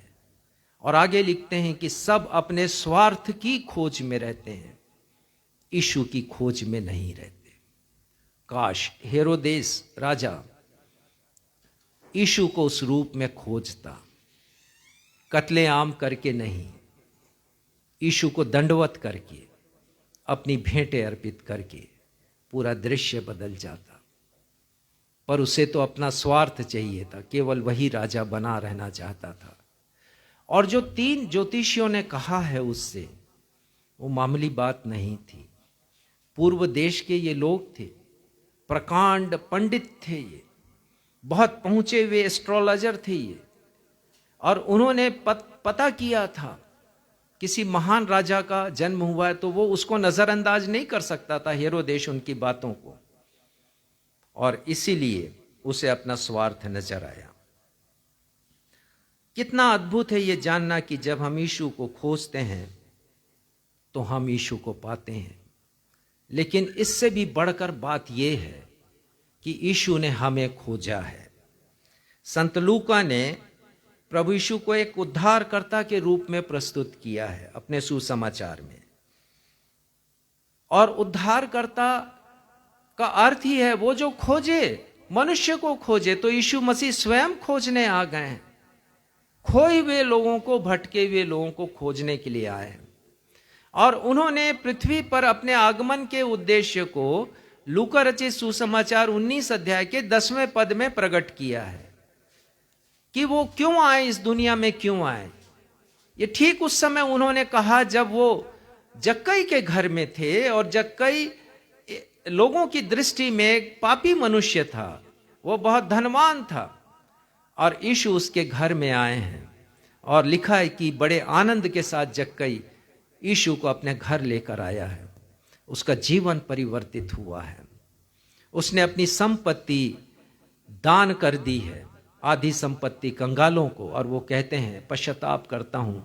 और आगे लिखते हैं कि सब अपने स्वार्थ की खोज में रहते हैं, यीशु की खोज में नहीं रहते। काश हेरोदेस राजा यीशु को उस रूप में खोजता, कत्लेआम करके नहीं, यीशु को दंडवत करके, अपनी भेंटें अर्पित करके पूरा दृश्य बदल जाता। पर उसे तो अपना स्वार्थ चाहिए था, केवल वही राजा बना रहना चाहता था। और जो 3 ज्योतिषियों ने कहा है उससे, वो मामूली बात नहीं थी। पूर्व देश के ये लोग थे, प्रकांड पंडित थे, ये बहुत पहुंचे हुए एस्ट्रोलॉजर थे ये, और उन्होंने पता किया था किसी महान राजा का जन्म हुआ है तो वो उसको नजरअंदाज नहीं कर सकता था हेरोदेश उनकी बातों को, और इसीलिए उसे अपना स्वार्थ नजर आया। कितना अद्भुत है ये जानना कि जब हम यीशु को खोजते हैं तो हम यीशु को पाते हैं। लेकिन इससे भी बढ़कर बात यह है कि यीशु ने हमें खोजा है। संत लूका ने प्रभु यीशु को एक उद्धारकर्ता के रूप में प्रस्तुत किया है अपने सुसमाचार में, और उद्धारकर्ता का अर्थ ही है वो जो खोजे, मनुष्य को खोजे। तो यीशु मसीह स्वयं खोजने आ गए हैं, खोए हुए लोगों को, भटके हुए लोगों को खोजने के लिए आए हैं। और उन्होंने पृथ्वी पर अपने आगमन के उद्देश्य को लूका रचित सुसमाचार 19 अध्याय के 10वें पद में प्रकट किया है कि वो क्यों आए, इस दुनिया में क्यों आए। ये ठीक उस समय उन्होंने कहा जब वो जक्कई के घर में थे, और जक्कई लोगों की दृष्टि में एक पापी मनुष्य था, वो बहुत धनवान था, और यीशु उसके घर में आए हैं। और लिखा है कि बड़े आनंद के साथ जक्कई यीशु को अपने घर लेकर आया है। उसका जीवन परिवर्तित हुआ है, उसने अपनी संपत्ति दान कर दी है, आधी संपत्ति कंगालों को। और वो कहते हैं, पश्चाताप करता हूं,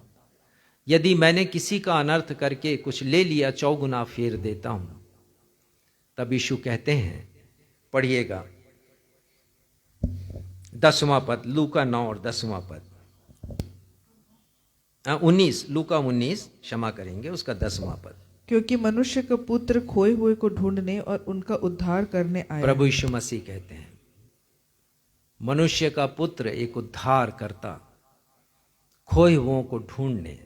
यदि मैंने किसी का अनर्थ करके कुछ ले लिया, 4 गुना फेर देता हूं। तब यीशु कहते हैं, पढ़िएगा 10वां पद, लूका 9 और 10वां पद, 19, लूका 19 क्षमा करेंगे, उसका 10वां पद। क्योंकि मनुष्य का पुत्र खोए हुए को ढूंढने और उनका उद्धार करने आया। प्रभु यीशु मसीह कहते हैं, मनुष्य का पुत्र एक उद्धार करता, खोए हुओं को ढूंढने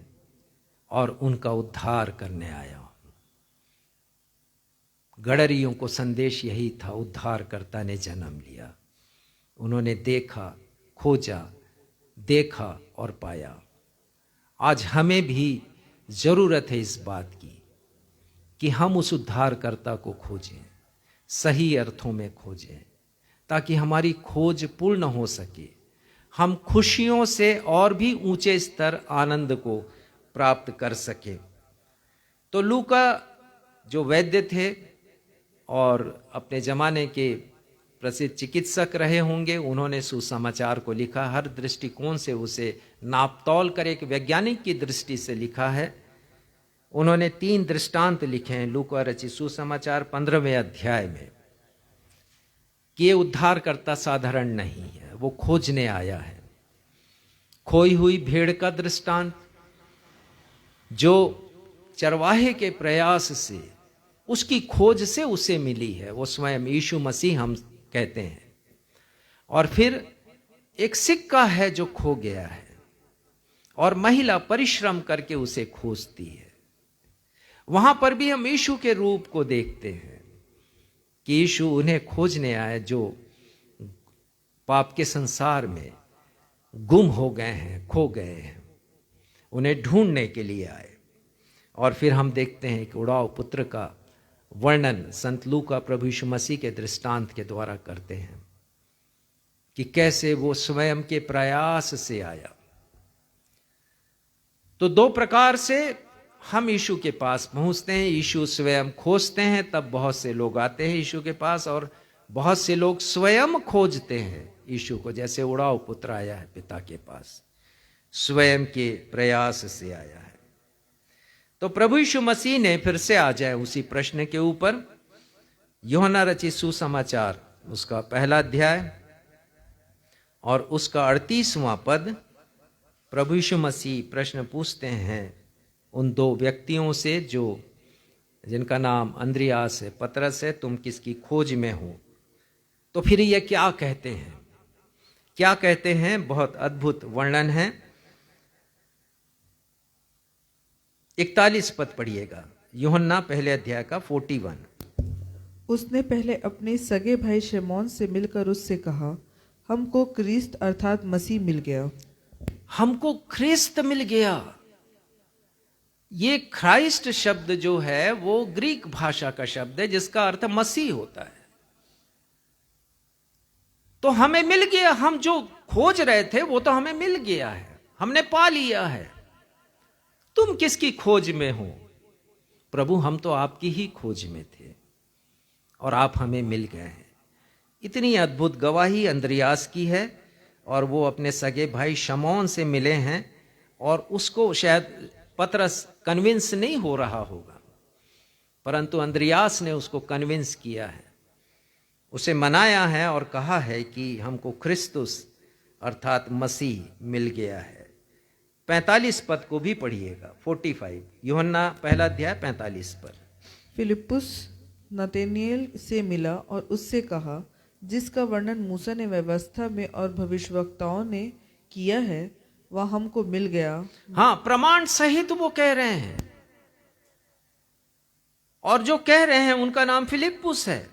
और उनका उद्धार करने आया। गडरियों को संदेश यही था, उद्धारकर्ता ने जन्म लिया। उन्होंने देखा, खोजा, देखा और पाया। आज हमें भी जरूरत है इस बात की कि हम उस उद्धारकर्ता को खोजें, सही अर्थों में खोजें, ताकि हमारी खोज पूर्ण हो सके, हम खुशियों से और भी ऊंचे स्तर, आनंद को प्राप्त कर सके। तो लूका जो वैद्य थे और अपने जमाने के प्रसिद्ध चिकित्सक रहे होंगे, उन्होंने सुसमाचार को लिखा, हर दृष्टिकोण से उसे नापतोल कर एक वैज्ञानिक की दृष्टि से लिखा है। उन्होंने 3 दृष्टांत लिखे हैं लूका रचित सुसमाचार 15वें अध्याय में, कि ये उद्धारकर्ता साधारण नहीं है, वो खोजने आया है। खोई हुई भेड़ का दृष्टांत, जो चरवाहे के प्रयास से, उसकी खोज से उसे मिली है, वो स्वयं यीशु मसीह हम कहते हैं। और फिर एक सिक्का है जो खो गया है, और महिला परिश्रम करके उसे खोजती है। वहां पर भी हम यीशु के रूप को देखते हैं कि यीशु उन्हें खोजने आए जो पाप के संसार में गुम हो गए हैं, खो गए हैं, उन्हें ढूंढने के लिए आए। और फिर हम देखते हैं कि उड़ाव पुत्र का वर्णन संत लूका प्रभु यीशु मसीह के दृष्टांत के द्वारा करते हैं कि कैसे वो स्वयं के प्रयास से आया। तो दो प्रकार से हम यीशु के पास पहुंचते हैं। यीशु स्वयं खोजते हैं, तब बहुत से लोग आते हैं यीशु के पास, और बहुत से लोग स्वयं खोजते हैं यीशु को, जैसे उड़ाव पुत्र आया है पिता के पास, स्वयं के प्रयास से आया है। तो प्रभु यीशु मसीह ने, फिर से आ जाए उसी प्रश्न के ऊपर, यूहन्ना रचित सुसमाचार उसका पहला अध्याय और उसका 38वां पद, प्रभु यीशु मसीह प्रश्न पूछते हैं उन दो व्यक्तियों से जो जिनका नाम अंद्रियास है, पतरस है, तुम किसकी खोज में हो? तो फिर ये क्या कहते हैं, क्या कहते हैं? बहुत अद्भुत वर्णन है। 41 पद पढ़िएगा, यूहन्ना पहले अध्याय का 41। उसने पहले अपने सगे भाई शमौन से मिलकर उससे कहा, हमको क्रिस्त अर्थात मसीह मिल गया। हमको ख्रिस्त मिल गया। ये क्राइस्ट शब्द जो है वो ग्रीक भाषा का शब्द है जिसका अर्थ मसीह होता है। तो हमें मिल गया, हम जो खोज रहे थे वो तो हमें मिल गया है, हमने पा लिया है। तुम किसकी खोज में हो? प्रभु हम तो आपकी ही खोज में थे और आप हमें मिल गए हैं। इतनी अद्भुत गवाही अंद्रियास की है, और वो अपने सगे भाई शमौन से मिले हैं, और उसको शायद पतरस कन्विंस नहीं हो रहा होगा, परंतु अंद्रियास ने उसको कन्विंस किया है, उसे मनाया है और कहा है कि हमको क्रिस्तुस अर्थात मसीह मिल गया है। 45 पद को भी पढ़िएगा, 45, यूहन्ना पहला अध्याय 45 पद। फिलिप्पुस नतनेल से मिला और उससे कहा, जिसका वर्णन मूसा ने व्यवस्था में और भविष्यवक्ताओं ने किया है वह हमको मिल गया। हाँ, प्रमाण सहित वो कह रहे हैं, और जो कह रहे हैं उनका नाम फिलिप्पुस है,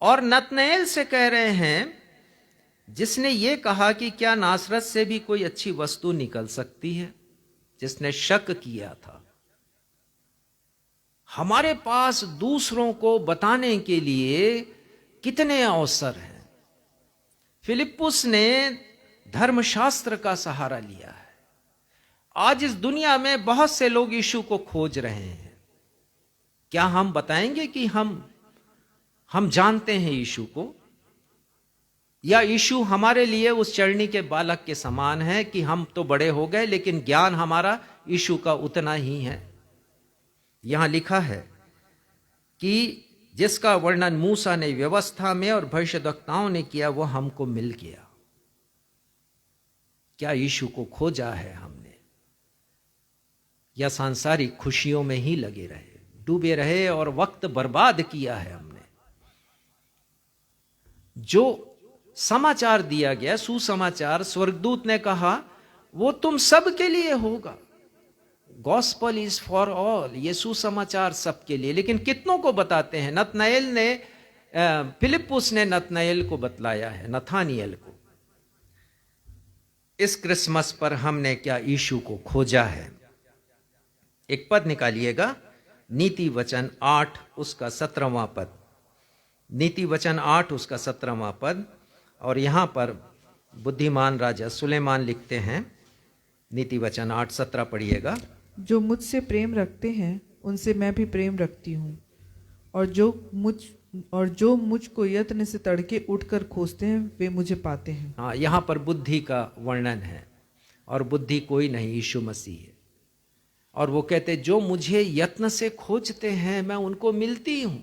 और नतनएल से कह रहे हैं जिसने ये कहा कि क्या नासरत से भी कोई अच्छी वस्तु निकल सकती है, जिसने शक किया था। हमारे पास दूसरों को बताने के लिए कितने अवसर हैं। फिलिप्पुस ने धर्मशास्त्र का सहारा लिया है। आज इस दुनिया में बहुत से लोग यीशु को खोज रहे हैं। क्या हम बताएंगे कि हम जानते हैं यीशु को, या यीशु हमारे लिए उस चरणी के बालक के समान है कि हम तो बड़े हो गए लेकिन ज्ञान हमारा यीशु का उतना ही है? यहां लिखा है कि जिसका वर्णन मूसा ने व्यवस्था में और भविष्यद्वक्ताओं ने किया वो हमको मिल गया। क्या यीशु को खोजा है हमने, या सांसारिक खुशियों में ही लगे रहे, डूबे रहे और वक्त बर्बाद किया है हमने? जो समाचार दिया गया, सुसमाचार, स्वर्गदूत ने कहा वो तुम सब के लिए होगा। गॉस्पल इज फॉर ऑल, ये सुसमाचार सबके लिए। लेकिन कितनों को बताते हैं? नतनएल ने, फिलिप्पुस ने नतनएल को बतलाया है, नथानिएल को। इस क्रिसमस पर हमने क्या यीशु को खोजा है? एक पद निकालिएगा, नीति वचन 8 उसका 17वां पद। नीति वचन 8 उसका 17वां पद, और यहां पर बुद्धिमान राजा सुलेमान लिखते हैं, नीति वचन 8:17 पढ़िएगा। जो मुझसे प्रेम रखते हैं उनसे मैं भी प्रेम रखती हूँ, और जो मुझ को यत्न से तड़के उठकर खोजते हैं वे मुझे पाते हैं। हाँ, यहाँ पर बुद्धि का वर्णन है, और बुद्धि कोई नहीं, यीशु मसीह है। और वो कहते जो मुझे यत्न से खोजते हैं मैं उनको मिलती हूं।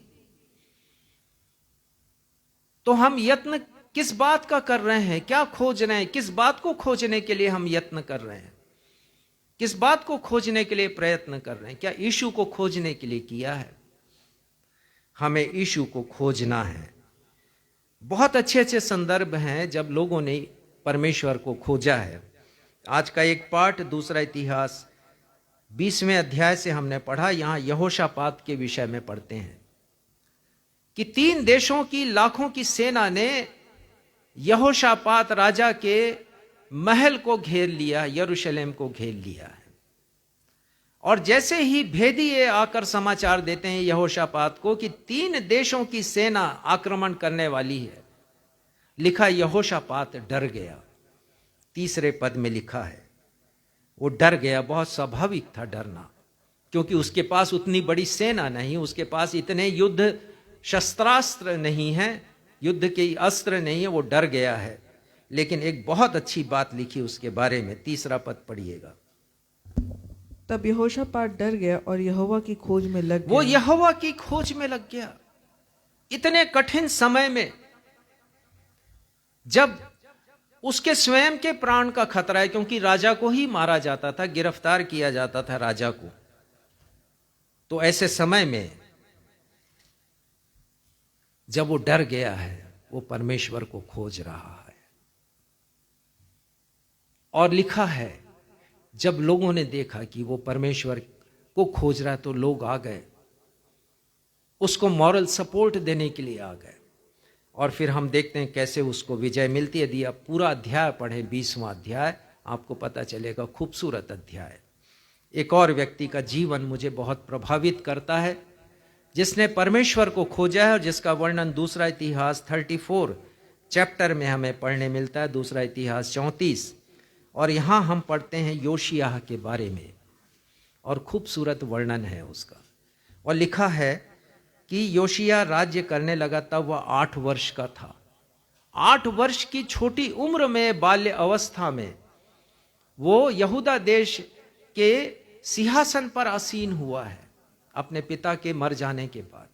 तो हम यत्न किस बात का कर रहे हैं? क्या खोज रहे हैं? किस बात को खोजने के लिए हम यत्न कर रहे हैं? किस बात को खोजने के लिए प्रयत्न कर रहे हैं? क्या यीशु को खोजने के लिए किया है? हमें यीशु को खोजना है। बहुत अच्छे अच्छे संदर्भ हैं जब लोगों ने परमेश्वर को खोजा है। आज का एक पाठ दूसरा इतिहास 20वें अध्याय से हमने पढ़ा। यहां यहोशापात के विषय में पढ़ते हैं कि 3 देशों की लाखों की सेना ने यहोशापात राजा के महल को घेर लिया, यरूशलेम को घेर लिया है। और जैसे ही भेदिए आकर समाचार देते हैं यहोशापात को कि 3 देशों की सेना आक्रमण करने वाली है, लिखा यहोशापात डर गया। 3रे पद में लिखा है वो डर गया। बहुत स्वाभाविक था डरना, क्योंकि उसके पास उतनी बड़ी सेना नहीं, उसके पास इतने युद्ध शस्त्रास्त्र नहीं है, युद्ध के अस्त्र नहीं है, वो डर गया है। लेकिन एक बहुत अच्छी बात लिखी उसके बारे में, 3 पद पढ़िएगा। तब यहोशापात डर गया और यहोवा की खोज में लग वो गया। यहोवा की खोज में लग गया। इतने कठिन समय में, जब उसके स्वयं के प्राण का खतरा है, क्योंकि राजा को ही मारा जाता था, गिरफ्तार किया जाता था राजा को, तो ऐसे समय में जब वो डर गया है, वो परमेश्वर को खोज रहा है। और लिखा है, जब लोगों ने देखा कि वो परमेश्वर को खोज रहा है, तो लोग आ गए, उसको मॉरल सपोर्ट देने के लिए आ गए। और फिर हम देखते हैं कैसे उसको विजय मिलती है। यदि आप पूरा अध्याय पढ़ें, 20वां अध्याय, आपको पता चलेगा, खूबसूरत अध्याय। एक और व्यक्ति का जीवन मुझे बहुत प्रभावित करता है, जिसने परमेश्वर को खोजा है और जिसका वर्णन दूसरा इतिहास 34 चैप्टर में हमें पढ़ने मिलता है, दूसरा इतिहास 34। और यहाँ हम पढ़ते हैं योशिय्याह के बारे में, और खूबसूरत वर्णन है उसका। और लिखा है कि योशिय्याह राज्य करने लगा, तब वह 8 वर्ष का था। 8 वर्ष की छोटी उम्र में, बाल्य अवस्था में, वो यहूदा देश के सिंहासन पर आसीन हुआ है अपने पिता के मर जाने के बाद।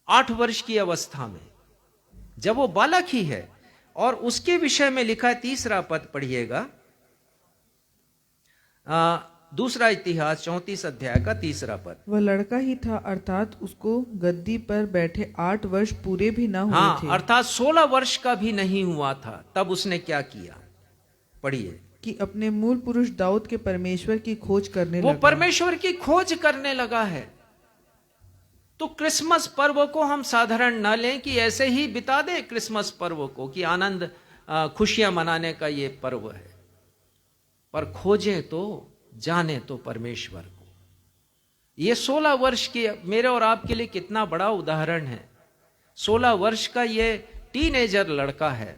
8 वर्ष की अवस्था में, जब वो बालक ही है। और उसके विषय में लिखा है, 3 पद पढ़िएगा, दूसरा इतिहास 34 अध्याय का 3 पद। वह लड़का ही था, अर्थात उसको गद्दी पर बैठे 8 वर्ष पूरे भी ना हुए थे। अर्थात 16 वर्ष का भी नहीं हुआ था। तब उसने क्या किया, पढ़िए। कि अपने मूल पुरुष दाऊद के परमेश्वर की खोज करने वो लगा। परमेश्वर की खोज करने लगा है। तो क्रिसमस पर्व को हम साधारण न लें कि ऐसे ही बिता दें क्रिसमस पर्व को, कि आनंद खुशियां मनाने का ये पर्व है, पर खोजें तो, जाने तो परमेश्वर को। ये 16 वर्ष की मेरे और आपके लिए कितना बड़ा उदाहरण है। 16 वर्ष का ये टीनेजर लड़का है,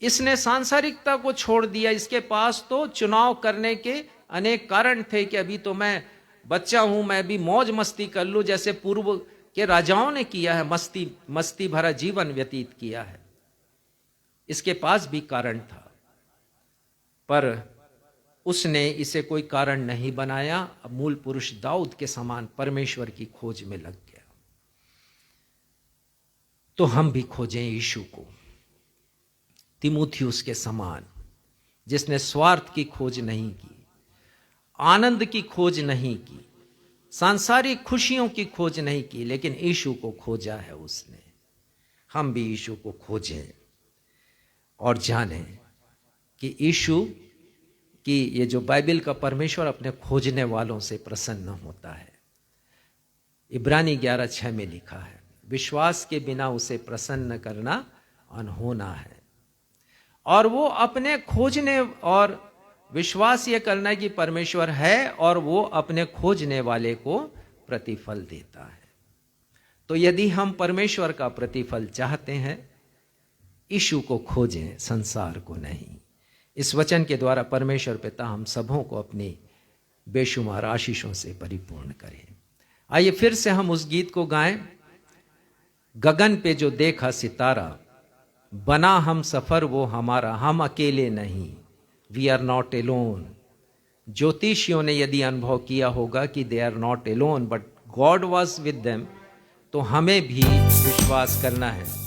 इसने सांसारिकता को छोड़ दिया। इसके पास तो चुनाव करने के अनेक कारण थे कि अभी तो मैं बच्चा हूं, मैं भी मौज मस्ती कर लूं, जैसे पूर्व के राजाओं ने किया है, मस्ती भरा जीवन व्यतीत किया है। इसके पास भी कारण था, पर उसने इसे कोई कारण नहीं बनाया। अब मूल पुरुष दाऊद के समान परमेश्वर की खोज में लग गया। तो हम भी खोजें यीशु को, तीमुथियुस के समान, जिसने स्वार्थ की खोज नहीं की, आनंद की खोज नहीं की, सांसारिक खुशियों की खोज नहीं की, लेकिन यीशु को खोजा है उसने। हम भी यीशु को खोजें और जानें कि यीशु की ये जो बाइबल का परमेश्वर अपने खोजने वालों से प्रसन्न होता है। इब्रानी 11:6 में लिखा है, विश्वास के बिना उसे प्रसन्न करना अनहोना है। और वो अपने खोजने, और विश्वास ये करना कि परमेश्वर है और वो अपने खोजने वाले को प्रतिफल देता है। तो यदि हम परमेश्वर का प्रतिफल चाहते हैं, यीशु को खोजें, संसार को नहीं। इस वचन के द्वारा परमेश्वर पिता हम सबों को अपनी बेशुमार आशीषों से परिपूर्ण करें। आइए फिर से हम उस गीत को गाएं, गगन पे जो देखा सितारा, बना हम सफर वो हमारा, हम अकेले नहीं, वी आर नॉट एलोन। ज्योतिषियों ने यदि अनुभव किया होगा कि they are not alone but God was with them, तो हमें भी विश्वास करना है।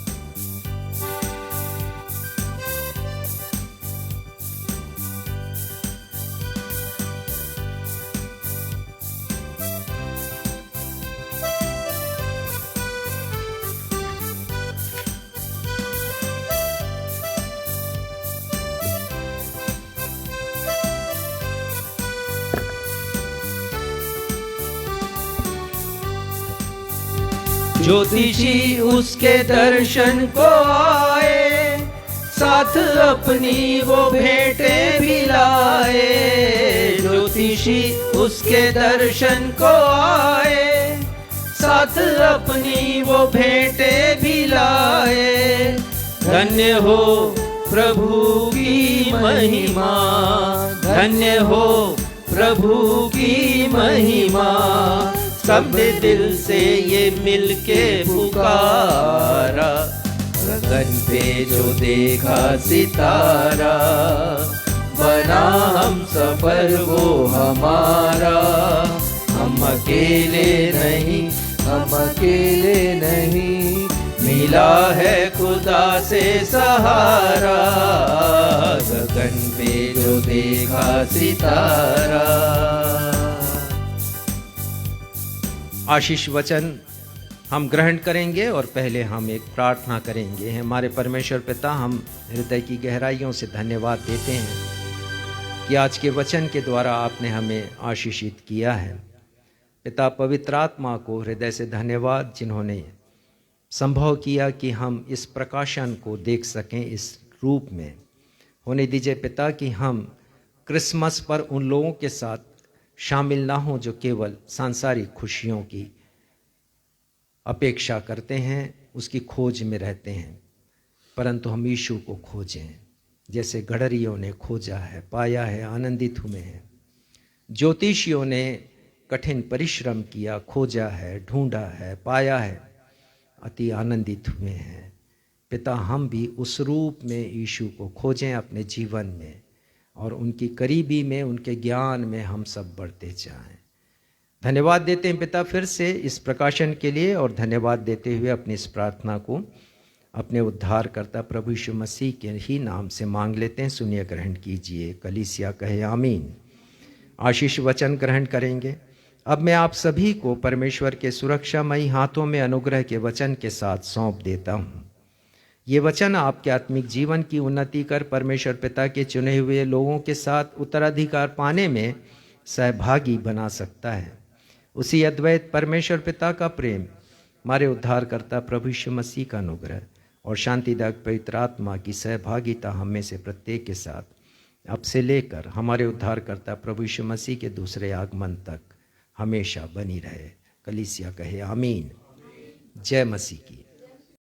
ज्योतिषी उसके दर्शन को आए, साथ अपनी वो भेंटें भी लाए। ज्योतिषी उसके दर्शन को आए, साथ अपनी वो भेंटें भी लाए। धन्य हो प्रभु की महिमा, धन्य हो प्रभु की महिमा। सबने दिल से ये मिलके पुकारा, गगन पे जो देखा सितारा, बना हम सफर वो हमारा। हम अकेले नहीं, हम अकेले नहीं, मिला है खुदा से सहारा, गगन पे जो देखा सितारा। आशीष वचन हम ग्रहण करेंगे और पहले हम एक प्रार्थना करेंगे। हमारे परमेश्वर पिता, हम हृदय की गहराइयों से धन्यवाद देते हैं कि आज के वचन के द्वारा आपने हमें आशीषित किया है। पिता, पवित्र आत्मा को हृदय से धन्यवाद जिन्होंने संभव किया कि हम इस प्रकाशन को देख सकें इस रूप में। होने दीजिए पिता कि हम क्रिसमस पर उन लोगों के साथ शामिल ना हों जो केवल सांसारिक खुशियों की अपेक्षा करते हैं, उसकी खोज में रहते हैं, परंतु हम यीशु को खोजें जैसे गडरियों ने खोजा है, पाया है, आनंदित हुए हैं। ज्योतिषियों ने कठिन परिश्रम किया, खोजा है, ढूंढा है, पाया है, अति आनंदित हुए हैं। पिता, हम भी उस रूप में यीशु को खोजें अपने जीवन में और उनकी करीबी में, उनके ज्ञान में हम सब बढ़ते जाएं। धन्यवाद देते हैं पिता फिर से इस प्रकाशन के लिए, और धन्यवाद देते हुए अपनी इस प्रार्थना को अपने उद्धारकर्ता प्रभु यीशु मसीह के ही नाम से मांग लेते हैं। सुनिए, ग्रहण कीजिए। कलीसिया कहे आमीन। आशीष वचन ग्रहण करेंगे। अब मैं आप सभी को परमेश्वर के सुरक्षामयी हाथों में अनुग्रह के वचन के साथ सौंप देता हूँ। ये वचन आपके आत्मिक जीवन की उन्नति कर परमेश्वर पिता के चुने हुए लोगों के साथ उत्तराधिकार पाने में सहभागी बना सकता है। उसी अद्वैत परमेश्वर पिता का प्रेम, हमारे उद्धारकर्ता प्रभु यीशु मसीह का अनुग्रह और शांतिदायक पवित्र आत्मा की सहभागिता हम में से प्रत्येक के साथ अब से लेकर हमारे उद्धारकर्ता प्रभु यीशु मसीह के दूसरे आगमन तक हमेशा बनी रहे। कलीसिया कहे आमीन। जय मसीह की।